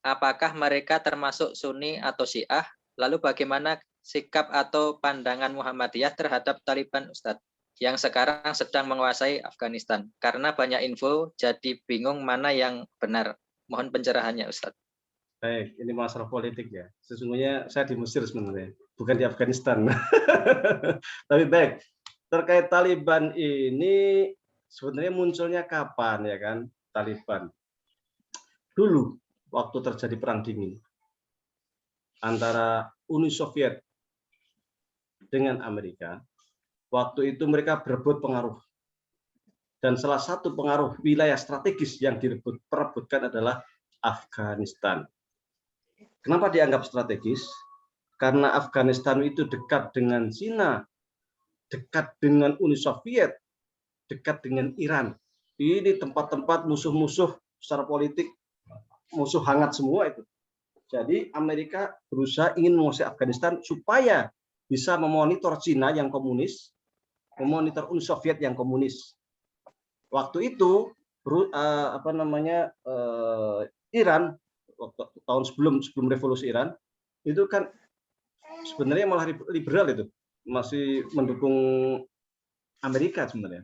Apakah mereka termasuk Sunni atau Syiah? Lalu bagaimana sikap atau pandangan Muhammadiyah terhadap Taliban Ustadz, yang sekarang sedang menguasai Afghanistan? Karena banyak info, jadi bingung mana yang benar. Mohon pencerahannya Ustadz. Baik, ini masalah politik ya. Sesungguhnya saya di Mesir sebenarnya, bukan di Afghanistan. Tapi baik, terkait Taliban ini sebenarnya munculnya kapan ya kan? Taliban dulu waktu terjadi perang dingin antara Uni Soviet dengan Amerika. Waktu itu mereka berebut pengaruh, dan salah satu pengaruh wilayah strategis yang diperebutkan adalah Afghanistan. Kenapa dianggap strategis? Karena Afghanistan itu dekat dengan Cina, dekat dengan Uni Soviet, dekat dengan Iran. Ini tempat-tempat musuh-musuh secara politik, musuh hangat semua itu. Jadi Amerika berusaha ingin menguasai Afghanistan supaya bisa memonitor Cina yang komunis, memonitor Uni Soviet yang komunis. Waktu itu Iran, tahun sebelum revolusi Iran itu kan sebenarnya malah liberal, itu masih mendukung Amerika sebenarnya.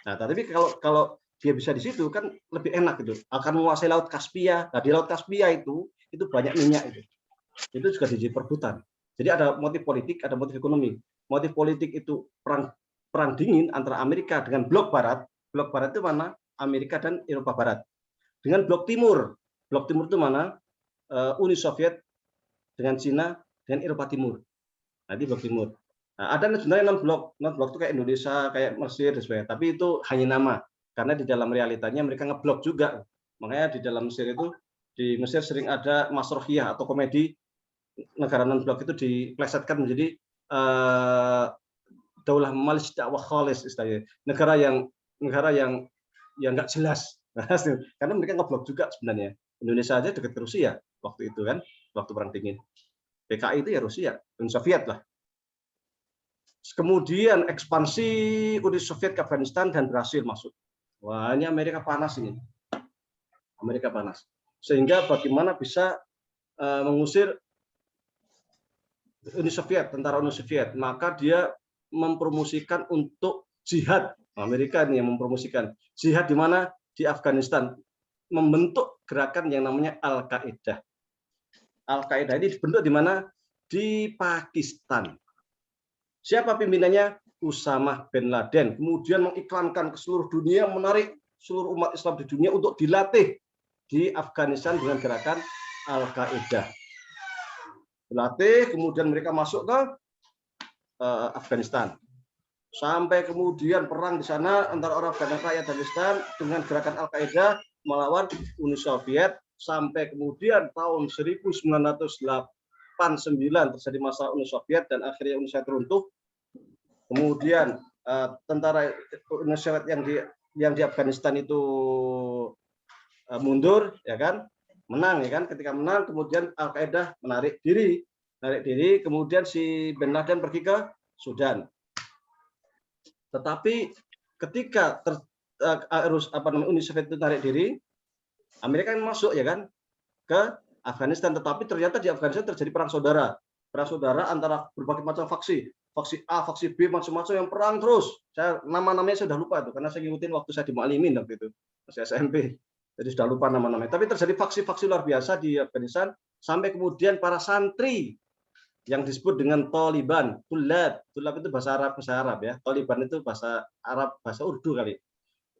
Nah, tapi kalau dia bisa di situ kan lebih enak gitu. Akan menguasai Laut Kaspia. Nah, di Laut Kaspia itu banyak minyak itu. Itu juga jadi perebutan. Jadi ada motif politik, ada motif ekonomi. Motif politik itu perang dingin antara Amerika dengan blok barat. Blok barat itu mana? Amerika dan Eropa Barat. Dengan blok timur. Blok timur itu mana? Uni Soviet dengan Cina dan Eropa Timur. Nah, di blok timur. Nah, ada sebenarnya non blok itu kayak Indonesia, kayak Mesir dan sebagainya. Tapi itu hanya nama, karena di dalam realitanya mereka ngeblok juga. Makanya di dalam Mesir itu, di Mesir sering ada masrohiyah atau komedi negara non blok itu diplesetkan menjadi daulah malis dakwah khalis istilahnya. Negara yang nggak jelas. Karena mereka ngeblok juga sebenarnya. Indonesia aja dekat ke Rusia waktu itu kan, waktu perang dingin. PKI itu ya Rusia, Uni Soviet lah. Kemudian ekspansi Uni Soviet ke Afghanistan dan berhasil masuk. Wah, ini Amerika panas ini. Amerika panas. Sehingga bagaimana bisa mengusir Uni Soviet, tentara Uni Soviet, maka dia mempromosikan untuk jihad. Amerika ini yang mempromosikan jihad di mana? Di Afghanistan, membentuk gerakan yang namanya Al-Qaeda. Al-Qaeda ini dibentuk di mana? Di Pakistan. Siapa pimpinannya? Usama bin Laden. Kemudian mengiklankan ke seluruh dunia, menarik seluruh umat Islam di dunia untuk dilatih di Afghanistan dengan gerakan Al-Qaeda. Dilatih, kemudian mereka masuk ke Afghanistan. Sampai kemudian perang di sana antara orang rakyat Afghanistan dengan gerakan Al-Qaeda melawan Uni Soviet, sampai kemudian tahun 1989 terjadi masalah Uni Soviet dan akhirnya Uni Soviet runtuh. Kemudian tentara Uni Soviet yang di Afghanistan itu mundur, ya kan, menang, ya kan. Ketika menang, kemudian Al-Qaeda menarik diri, kemudian si Bin Laden pergi ke Sudan. Tetapi ketika Uni Soviet itu tarik diri, Amerika kan masuk, ya kan, ke Afghanistan. Tetapi ternyata di Afghanistan terjadi perang saudara antara berbagai macam faksi A, faksi B, macam-macam yang perang terus. Saya nama-namanya sudah lupa itu, karena saya ngikutin waktu saya di Mu'alimin waktu itu, masih SMP. Jadi sudah lupa nama-namanya. Tapi terjadi faksi-faksi luar biasa di Afghanistan, sampai kemudian para santri yang disebut dengan Taliban, Tulab itu bahasa Arab ya. Taliban itu bahasa Arab, bahasa Urdu kali.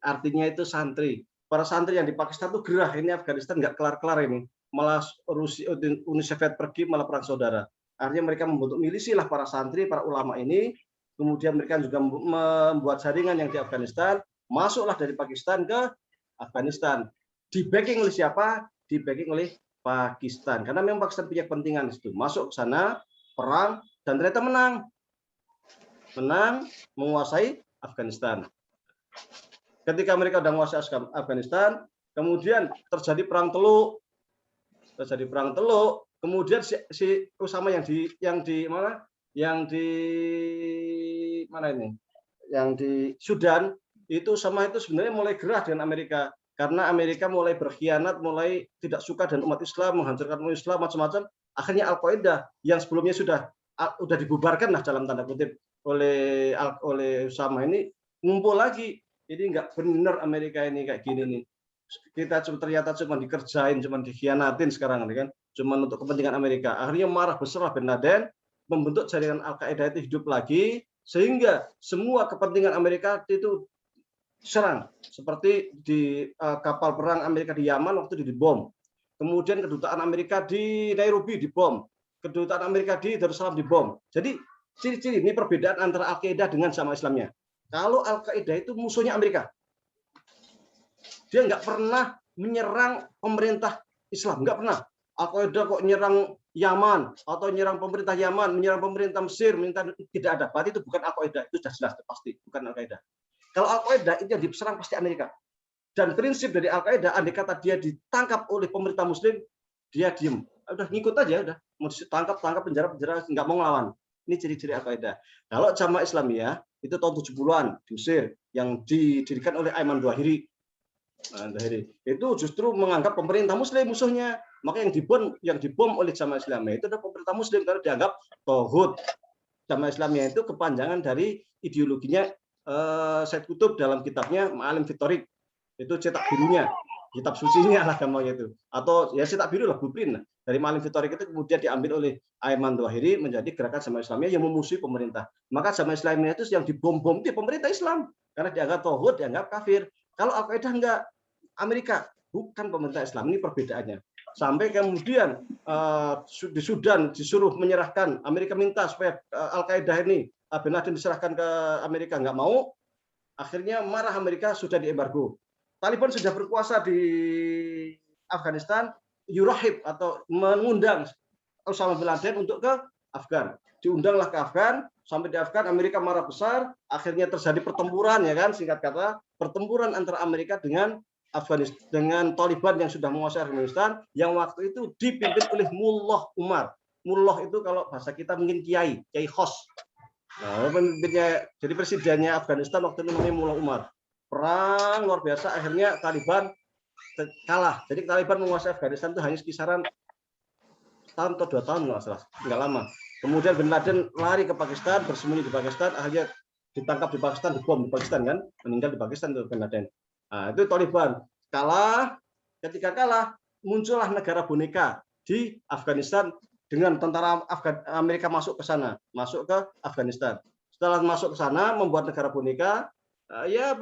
Artinya itu santri. para santri yang di Pakistan tuh gerah, ini Afghanistan nggak kelar-kelar ini, malah Rusia, Uni Soviet pergi malah perang saudara. Artinya mereka membentuk milisi lah para santri, para ulama ini. Kemudian mereka juga membuat jaringan yang di Afghanistan, masuklah dari Pakistan ke Afghanistan. Di backing oleh siapa? Di backing oleh Pakistan. Karena memang Pakistan punya kepentingan itu. Masuk ke sana, perang, dan ternyata menang. Menang, menguasai Afghanistan. Ketika mereka sudah menguasai Afghanistan, kemudian terjadi perang Teluk. Terjadi perang Teluk, kemudian si Usama yang di Sudan itu sama itu sebenarnya mulai gerah dengan Amerika, karena Amerika mulai berkhianat, mulai tidak suka dengan umat Islam, menghancurkan umat Islam macam-macam. Akhirnya Al-Qaeda yang sebelumnya sudah dibubarkan lah dalam tanda kutip oleh Usama ini ngumpul lagi. Ini nggak benar Amerika ini kayak gini nih. Kita ternyata cuma dikerjain, cuma dikhianatin sekarang kan, cuma untuk kepentingan Amerika. Akhirnya marah besar Bin Laden, membentuk jaringan Al-Qaeda itu hidup lagi, sehingga semua kepentingan Amerika itu serang. Seperti di kapal perang Amerika di Yaman waktu itu dibom. Kemudian kedutaan Amerika di Nairobi dibom. Kedutaan Amerika di Darussalam dibom. Jadi ciri-ciri ini perbedaan antara Al-Qaeda dengan Jamaah Islamnya. Kalau Al-Qaeda itu musuhnya Amerika. Dia nggak pernah menyerang pemerintah Islam, nggak pernah. Al-Qaeda kok nyerang Yaman atau nyerang pemerintah Yaman, menyerang pemerintah Mesir, tidak ada. Berarti itu bukan Al-Qaeda, itu sudah jelas pasti bukan Al-Qaeda. Kalau Al-Qaeda itu yang diserang pasti Amerika. Dan prinsip dari Al-Qaeda, andai kata dia ditangkap oleh pemerintah Muslim, dia diem, udah ngikut aja, udah mau ditangkap, penjara, nggak mau ngelawan. Ini ciri-ciri Al-Qaeda. Kalau Jamaah Islamiyah itu tahun 70-an di Mesir yang didirikan oleh Ayman Zawahiri. Itu justru menganggap pemerintah Muslim musuhnya. Maka yang dibom oleh Jamaah Islamiyah itu adalah pemerintah Muslim karena dianggap tauhid. Jamaah Islamiyah itu kepanjangan dari ideologinya Said Qutb dalam kitabnya Ma'alim fit Thoriq. Itu cetak birunya, kitab sucinya lah gampangnya itu. Atau ya cetak biru lah, blueprint. Dari Ma'alim fit Thoriq itu kemudian diambil oleh Ayman Zawahiri menjadi gerakan Jamaah Islamiyah yang memusuhi pemerintah. Maka Jamaah Islamiyah itu yang dibom-bom itu pemerintah Islam karena dianggap tauhid, dianggap kafir. Kalau Al-Qaeda enggak, Amerika bukan pemerintah Islam, ini perbedaannya. Sampai kemudian di Sudan disuruh menyerahkan, Amerika minta supaya Al-Qaeda ini Bin Laden diserahkan ke Amerika, nggak mau. Akhirnya marah Amerika, sudah diembargo. Taliban sudah berkuasa di Afghanistan, yurahib atau mengundang Osama bin Laden untuk ke Afgan. Diundanglah ke Afgan, sampai di Afgan Amerika marah besar, akhirnya terjadi pertempuran ya kan, singkat kata, pertempuran antara Amerika dengan Afghanistan, dengan Taliban yang sudah menguasai Afghanistan, yang waktu itu dipimpin oleh Mullah Umar. Mullah itu kalau bahasa kita mungkin kiai khos. Nah, pemimpinnya, jadi presidennya Afghanistan waktu itu namanya Mullah Umar. Perang luar biasa, akhirnya Taliban kalah. Jadi Taliban menguasai Afghanistan itu hanya kisaran tahun atau 2 tahun nggak salah, nggak lama. Kemudian Bin Laden lari ke Pakistan, bersembunyi di Pakistan, akhirnya ditangkap di Pakistan, dibom di Pakistan kan, meninggal di Pakistan itu Bin Laden. Nah, itu Taliban kalah. Ketika kalah, muncullah negara boneka di Afghanistan dengan tentara Amerika masuk ke sana, masuk ke Afghanistan. Setelah masuk ke sana, membuat negara boneka, ya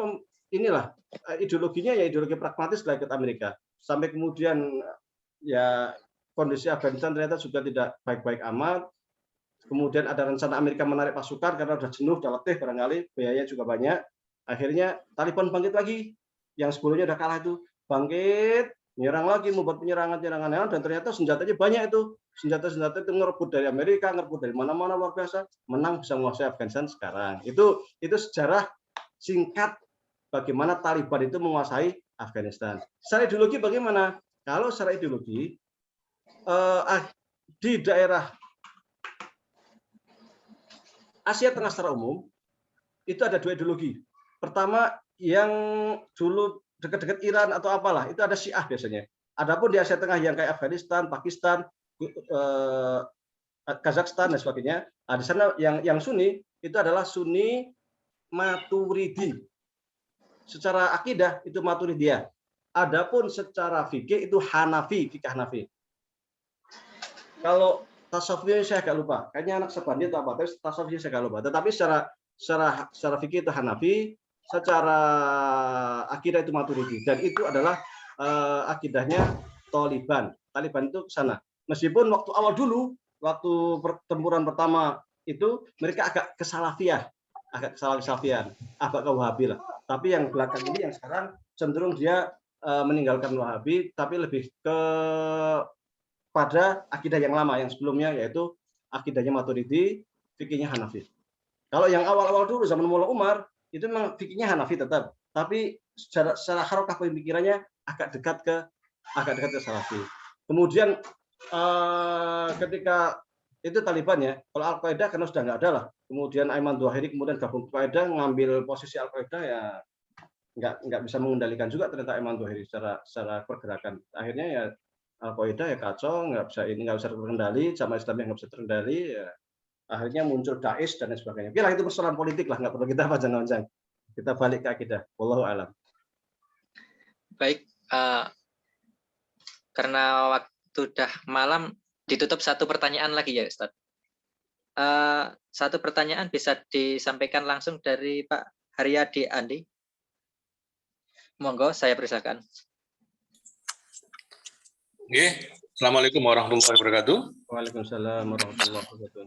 inilah ideologinya ya ideologi pragmatis lah ikut Amerika. Sampai kemudian ya kondisi Afghanistan ternyata juga tidak baik-baik amat. Kemudian ada rencana Amerika menarik pasukan karena sudah jenuh, sudah letih barangkali, biaya juga banyak. Akhirnya Taliban bangkit lagi. Yang sebelumnya udah kalah itu bangkit, menyerang lagi, membuat penyerangan, dan ternyata senjatanya banyak itu. Senjata-senjata itu ngerebut dari Amerika, ngerebut dari mana-mana, luar biasa. Menang bisa menguasai Afghanistan sekarang. Itu sejarah singkat bagaimana Taliban itu menguasai Afghanistan. Secara ideologi bagaimana? Kalau secara ideologi di daerah Asia Tengah secara umum itu ada 2 ideologi. Pertama yang dulu dekat-dekat Iran atau apalah itu ada Syiah biasanya. Adapun di Asia Tengah yang kayak Afghanistan, Pakistan, Kazakhstan dan sebagainya, di sana yang Sunni itu adalah Sunni Maturidi. Secara akidah itu Maturidiyah. Adapun secara fikih itu Hanafi, fikih Hanafi. Kalau tasawufnya saya agak lupa, kayaknya anak Sabandi atau apa, tapi tasawufnya saya agak lupa. Tetapi secara fikih itu Hanafi, secara akidah itu Maturidi, dan itu adalah akidahnya Taliban. Taliban itu ke sana. Meskipun waktu awal dulu, waktu pertempuran pertama itu mereka agak ke Salafiyah, agak ke Salafian, agak ke Wahabi lah. Tapi yang belakang ini yang sekarang cenderung dia meninggalkan Wahabi, tapi lebih ke pada akidah yang lama yang sebelumnya, yaitu akidahnya Maturidi, fikihnya Hanafi. Kalau yang awal-awal dulu zaman Mullah Umar itu memang fikihnya Hanafi tetap, tapi secara harokah pemikirannya agak dekat ke Salafi. Kemudian ketika itu Taliban ya, kalau Al-Qaeda karena sudah nggak ada lah. Kemudian Ayman Zawahiri kemudian gabung ke Al-Qaeda, ngambil posisi Al-Qaeda, ya nggak bisa mengendalikan juga ternyata Ayman Zawahiri secara pergerakan. Akhirnya ya Al-Qaeda ya kacau, nggak bisa terkendali, sama Islamnya nggak bisa terkendali, ya akhirnya muncul Daesh dan lain sebagainya. Oke lah, itu persoalan politik lah, nggak perlu kita panjang-panjang. Kita balik ke akidah. Wallahu a'lam. Baik, karena waktu udah malam, ditutup satu pertanyaan lagi ya Ustadz. Satu pertanyaan bisa disampaikan langsung dari Pak Haryadi Andi. Monggo, saya persilakan. Oke, Assalamualaikum warahmatullahi wabarakatuh. Waalaikumsalam warahmatullahi wabarakatuh.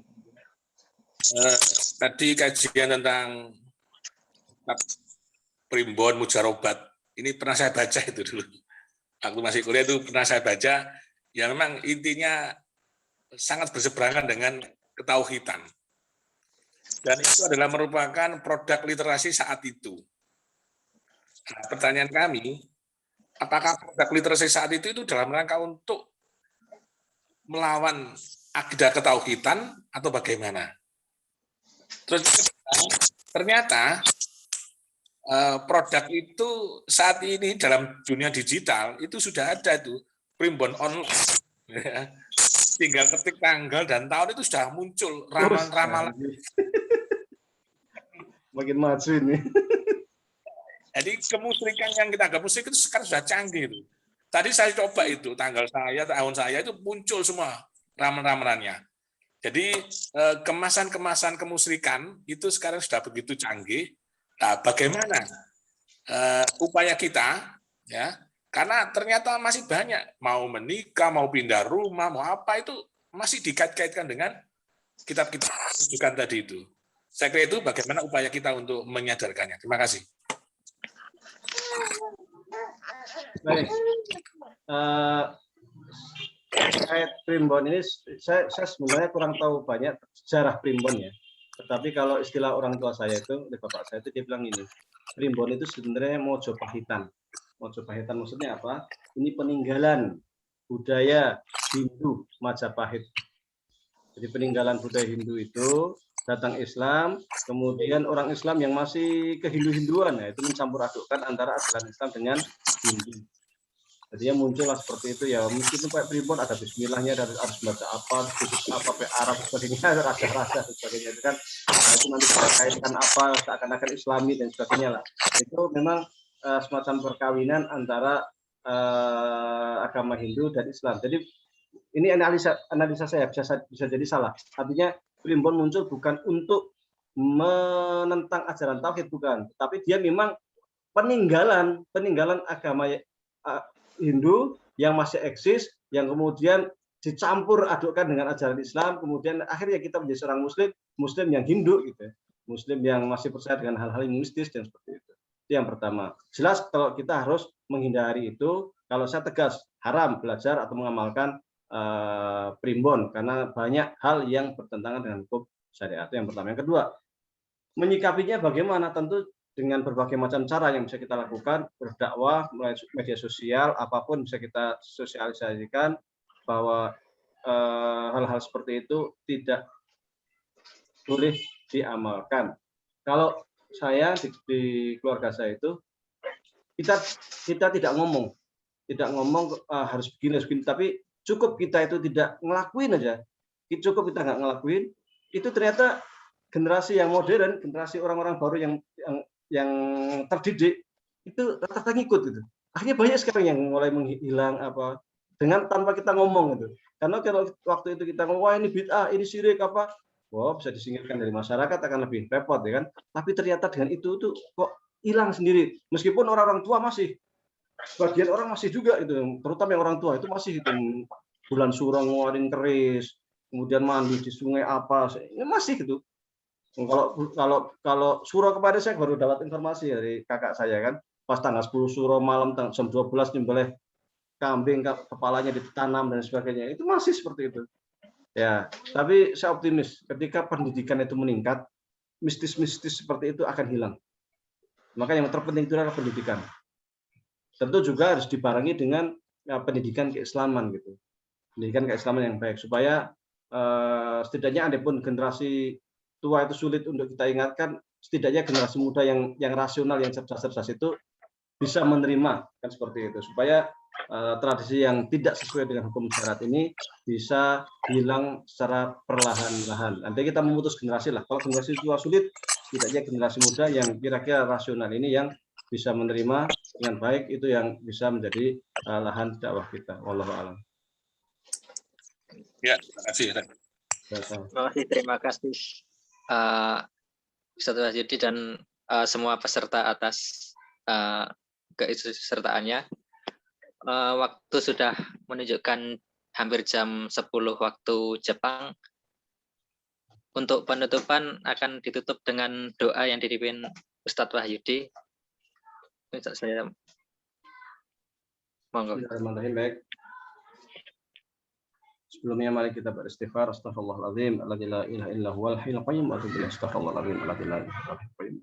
Tadi kajian tentang primbon mujarobat, ini pernah saya baca itu dulu. Waktu masih kuliah itu pernah saya baca, ya memang intinya sangat berseberangan dengan ketauhidan. Dan itu adalah merupakan produk literasi saat itu. Nah, pertanyaan kami, apakah produk literasi saat itu dalam rangka untuk melawan akidah ketauhidan atau bagaimana? Terus ternyata produk itu saat ini dalam dunia digital itu sudah ada itu primbon online. Tinggal ketik tanggal dan tahun itu sudah muncul ramalan-ramalan. Makin maju ini. Jadi kemusyrikan yang kita anggap musyrik itu sekarang sudah canggih itu. Tadi saya coba itu tanggal saya, tahun saya itu muncul semua ramalan-ramalannya. Jadi kemasan-kemasan kemusyrikan itu sekarang sudah begitu canggih. Nah, bagaimana upaya kita, ya? Karena ternyata masih banyak mau menikah, mau pindah rumah, mau apa itu masih dikait-kaitkan dengan kitab-kitab rujukan tadi itu. Saya kira itu bagaimana upaya kita untuk menyadarkannya. Terima kasih. Baik. Terkait primbon ini saya sebenarnya kurang tahu banyak sejarah primbon ya. Tetapi kalau istilah orang tua saya itu, dari bapak saya itu dia bilang ini, primbon itu sebenarnya Mojopahitan. Mojopahitan maksudnya apa? Ini peninggalan budaya Hindu Majapahit. Jadi peninggalan budaya Hindu itu datang Islam, kemudian orang Islam yang masih kehindu-hinduan, ya, itu mencampur adukkan antara ajaran Islam dengan Hindu. Jadi yang muncullah seperti itu ya, mungkin pakai primbon ada bismillahnya, ada harus baca apa, pakai Arab sebagainya, ada raja-raja sebagainya itu kan, nah, itu nanti terkaitkan apa seakan-akan Islami dan sebagainya lah. Itu memang semacam perkawinan antara agama Hindu dan Islam. Jadi ini analisa saya bisa jadi salah. Artinya primbon muncul bukan untuk menentang ajaran tauhid, bukan, tapi dia memang peninggalan agama Hindu yang masih eksis, yang kemudian dicampur adukkan dengan ajaran Islam, kemudian akhirnya kita menjadi seorang Muslim yang Hindu, gitu, Muslim yang masih percaya dengan hal-hal yang mistis dan seperti itu. Itu yang pertama. Jelas kalau kita harus menghindari itu. Kalau saya tegas, haram belajar atau mengamalkan primbon karena banyak hal yang bertentangan dengan hukum syariat. Itu yang pertama. Yang kedua, menyikapinya bagaimana? Tentu dengan berbagai macam cara yang bisa kita lakukan, berdakwah melalui media sosial, apapun bisa kita sosialisasikan bahwa hal-hal seperti itu tidak boleh diamalkan. Kalau saya di keluarga saya itu kita tidak ngomong harus begini, tapi cukup kita itu tidak ngelakuin aja, cukup kita nggak ngelakuin, itu ternyata generasi yang modern, generasi orang-orang baru yang terdidik itu rata-rata ngikut gitu. Akhirnya banyak sekarang yang mulai menghilang apa dengan tanpa kita ngomong gitu. Karena kalau waktu itu kita ngomong, wah ini bid'ah, ini syirik apa, wah bisa disingkirkan dari masyarakat akan lebih repot ya kan. Tapi ternyata dengan itu tuh kok hilang sendiri. Meskipun orang-orang tua masih, sebagian orang masih juga itu, terutama yang orang tua itu masih itu bulan suro ngeluarin keris, kemudian mandi di sungai apa, ini masih gitu. Kalau suro kemarin saya baru dapat informasi dari kakak saya kan, pas tanggal 10 suro malam jam 12 nyembelih kambing kepalanya ditanam dan sebagainya, itu masih seperti itu. Ya, tapi saya optimis ketika pendidikan itu meningkat, mistis-mistis seperti itu akan hilang. Maka yang terpenting itu adalah pendidikan. Tentu juga harus dibarengi dengan pendidikan keislaman gitu. Pendidikan keislaman yang baik supaya setidaknya adapun generasi tua itu sulit untuk kita ingatkan, setidaknya generasi muda yang rasional, yang cerdas-cerdas itu bisa menerima kan seperti itu, supaya tradisi yang tidak sesuai dengan hukum syariat ini bisa hilang secara perlahan-lahan. Nanti kita memutus generasi lah. Kalau generasi tua sulit, setidaknya generasi muda yang kira-kira rasional ini yang bisa menerima dengan baik, itu yang bisa menjadi lahan dakwah kita. Wallahu a'lam. Ya, terima kasih. Terima kasih Ustaz Wahyudi dan semua peserta atas keikutsertaannya. Waktu sudah menunjukkan hampir jam 10 waktu Jepang. Untuk penutupan akan ditutup dengan doa yang dipimpin Ustadz Wahyudi. Saya monggo. Bismillahirrahmanirrahim. Baik. Sebelumnya mari kita beristighfar. Astaghfirullahaladzim. Alladzi la ilaha illa huwal hayyul qayyum. Wa atubu ilaih. Astaghfirullahaladzim. Alladzi la ilaha illa huwal qayyum.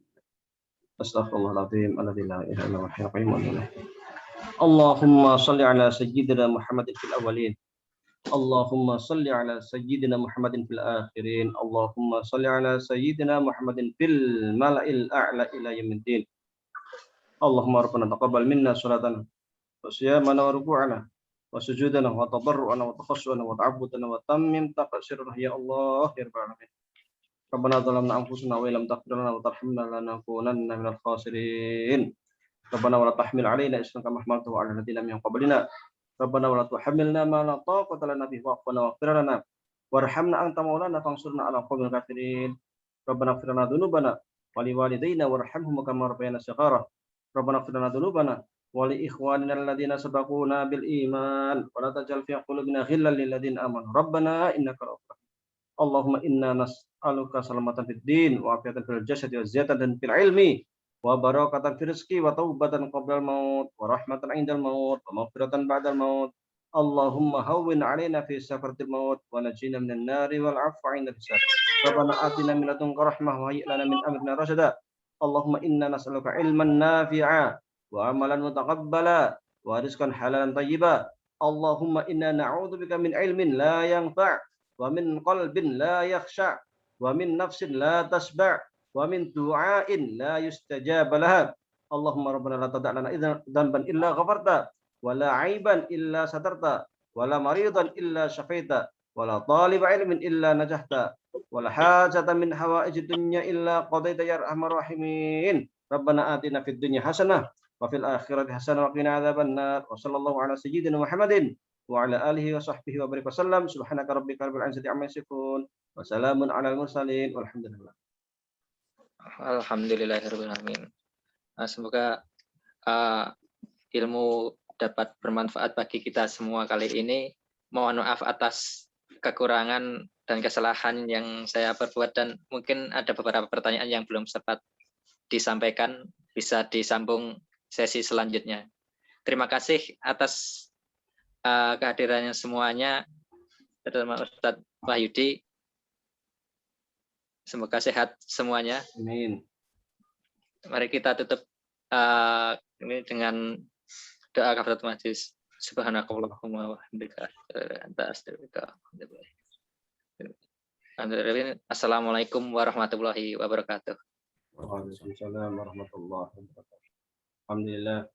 Astaghfirullahaladzim. Alladzi la ilaha illa huwal hayyul qayyum. Allahumma salli ala sayyidina Muhammadin fil awwalin. Allahumma salli ala sayyidina Muhammadin fil akhirin. Allahumma salli ala sayyidina Muhammadin fil mala'il a'la ila yaumiddin. Allahumma rabbana taqabbal minna salatana wa siyamana wa ruku'ana wa sujudana wa tadarru'ana wa taqassuna wa ta'abbudana wa tammim taqsirana ya Allah ya rabbal alamin. Rabbana zalamna anfusana wa illam taghfir lana wa tarhamna lanakunanna minal khasirin. Rabbana wa la tahmil 'alaina isran kama hamaltahu 'ala alladziina min qablina. Rabbana wa la tuhammilna ma la taqata lana bihi wa'fu 'anna waghfir lana warhamna anta maulana fansurna 'alal qaumil kafirin. Rabbana ighfir lana dzunubana wa li walidayna warhamhum kama rabbayana shighara. Rabbana ighfir lana dzunubana wa li ikhwanina alladziina sabaquna bil iman wa la taj'al fi qulubina ghillan lil ladziina amanu. Rabbana innaka ra'ufur rahim. Allahumma inna nas'aluka salamatan fid din wa afiatan fil jasadi wa ziyadatan fil ilmi wa barakatan fil rizqi wa taubatan qablal maut wa rahmatan 'indal maut wa maghfiratan ba'dal maut. Allahumma hawwin 'alaina fi sakaratil maut wa najjina minan nari wal 'afwa 'indal hisab. Rabbana atina min ladunka rahmah wa hayyi' lana min amrina rasyada. Allahumma inna nas'aluka 'ilman nafi'a wa 'amalan mutaqabbala wa rizqan halalan thayyiba. Allahumma inna na'udzubika min 'ilmin la yanfa' wa min qalbin la yakhsha' wa min nafsin la tasba' wa min du'ain la yustajab laha. Allahumma rabbana la tada' lana dhanban illa ghafarta wa la 'aiban illa satarta wa la maridan illa syafaita wa la taliba ilmin illa najahta wa la hajatan min hawaijid dunya illa qadaita ya arhamar rahimin. Rabbana atina fid dunya hasanah wa fil akhirati hasanah wa qina adzabannar. Wa sallallahu ala sayyidina Muhammadin wa ala alihi wa sahbihi wa barik wasallam. Subhanaka rabbika rabbil izzati amma yasifun wa salamun alal mursalin walhamdulillah. Alhamdulillahirabbil alamin. Semoga ilmu dapat bermanfaat bagi kita semua kali ini. Mohon maaf atas kekurangan dan kesalahan yang saya perbuat dan mungkin ada beberapa pertanyaan yang belum sempat disampaikan, bisa disambung sesi selanjutnya. Terima kasih atas kehadirannya semuanya. Terutama Ustadz Wahyudi. Semoga sehat semuanya. Amin. Mari kita tutup ini dengan doa kafaratul majlis. Subhanakallahumma wa bihamdika anta astaghfiruka wa atubu ilaik. Assalamualaikum warahmatullahi wabarakatuh. Waalaikumsalam warahmatullahi wabarakatuh. Alhamdulillah.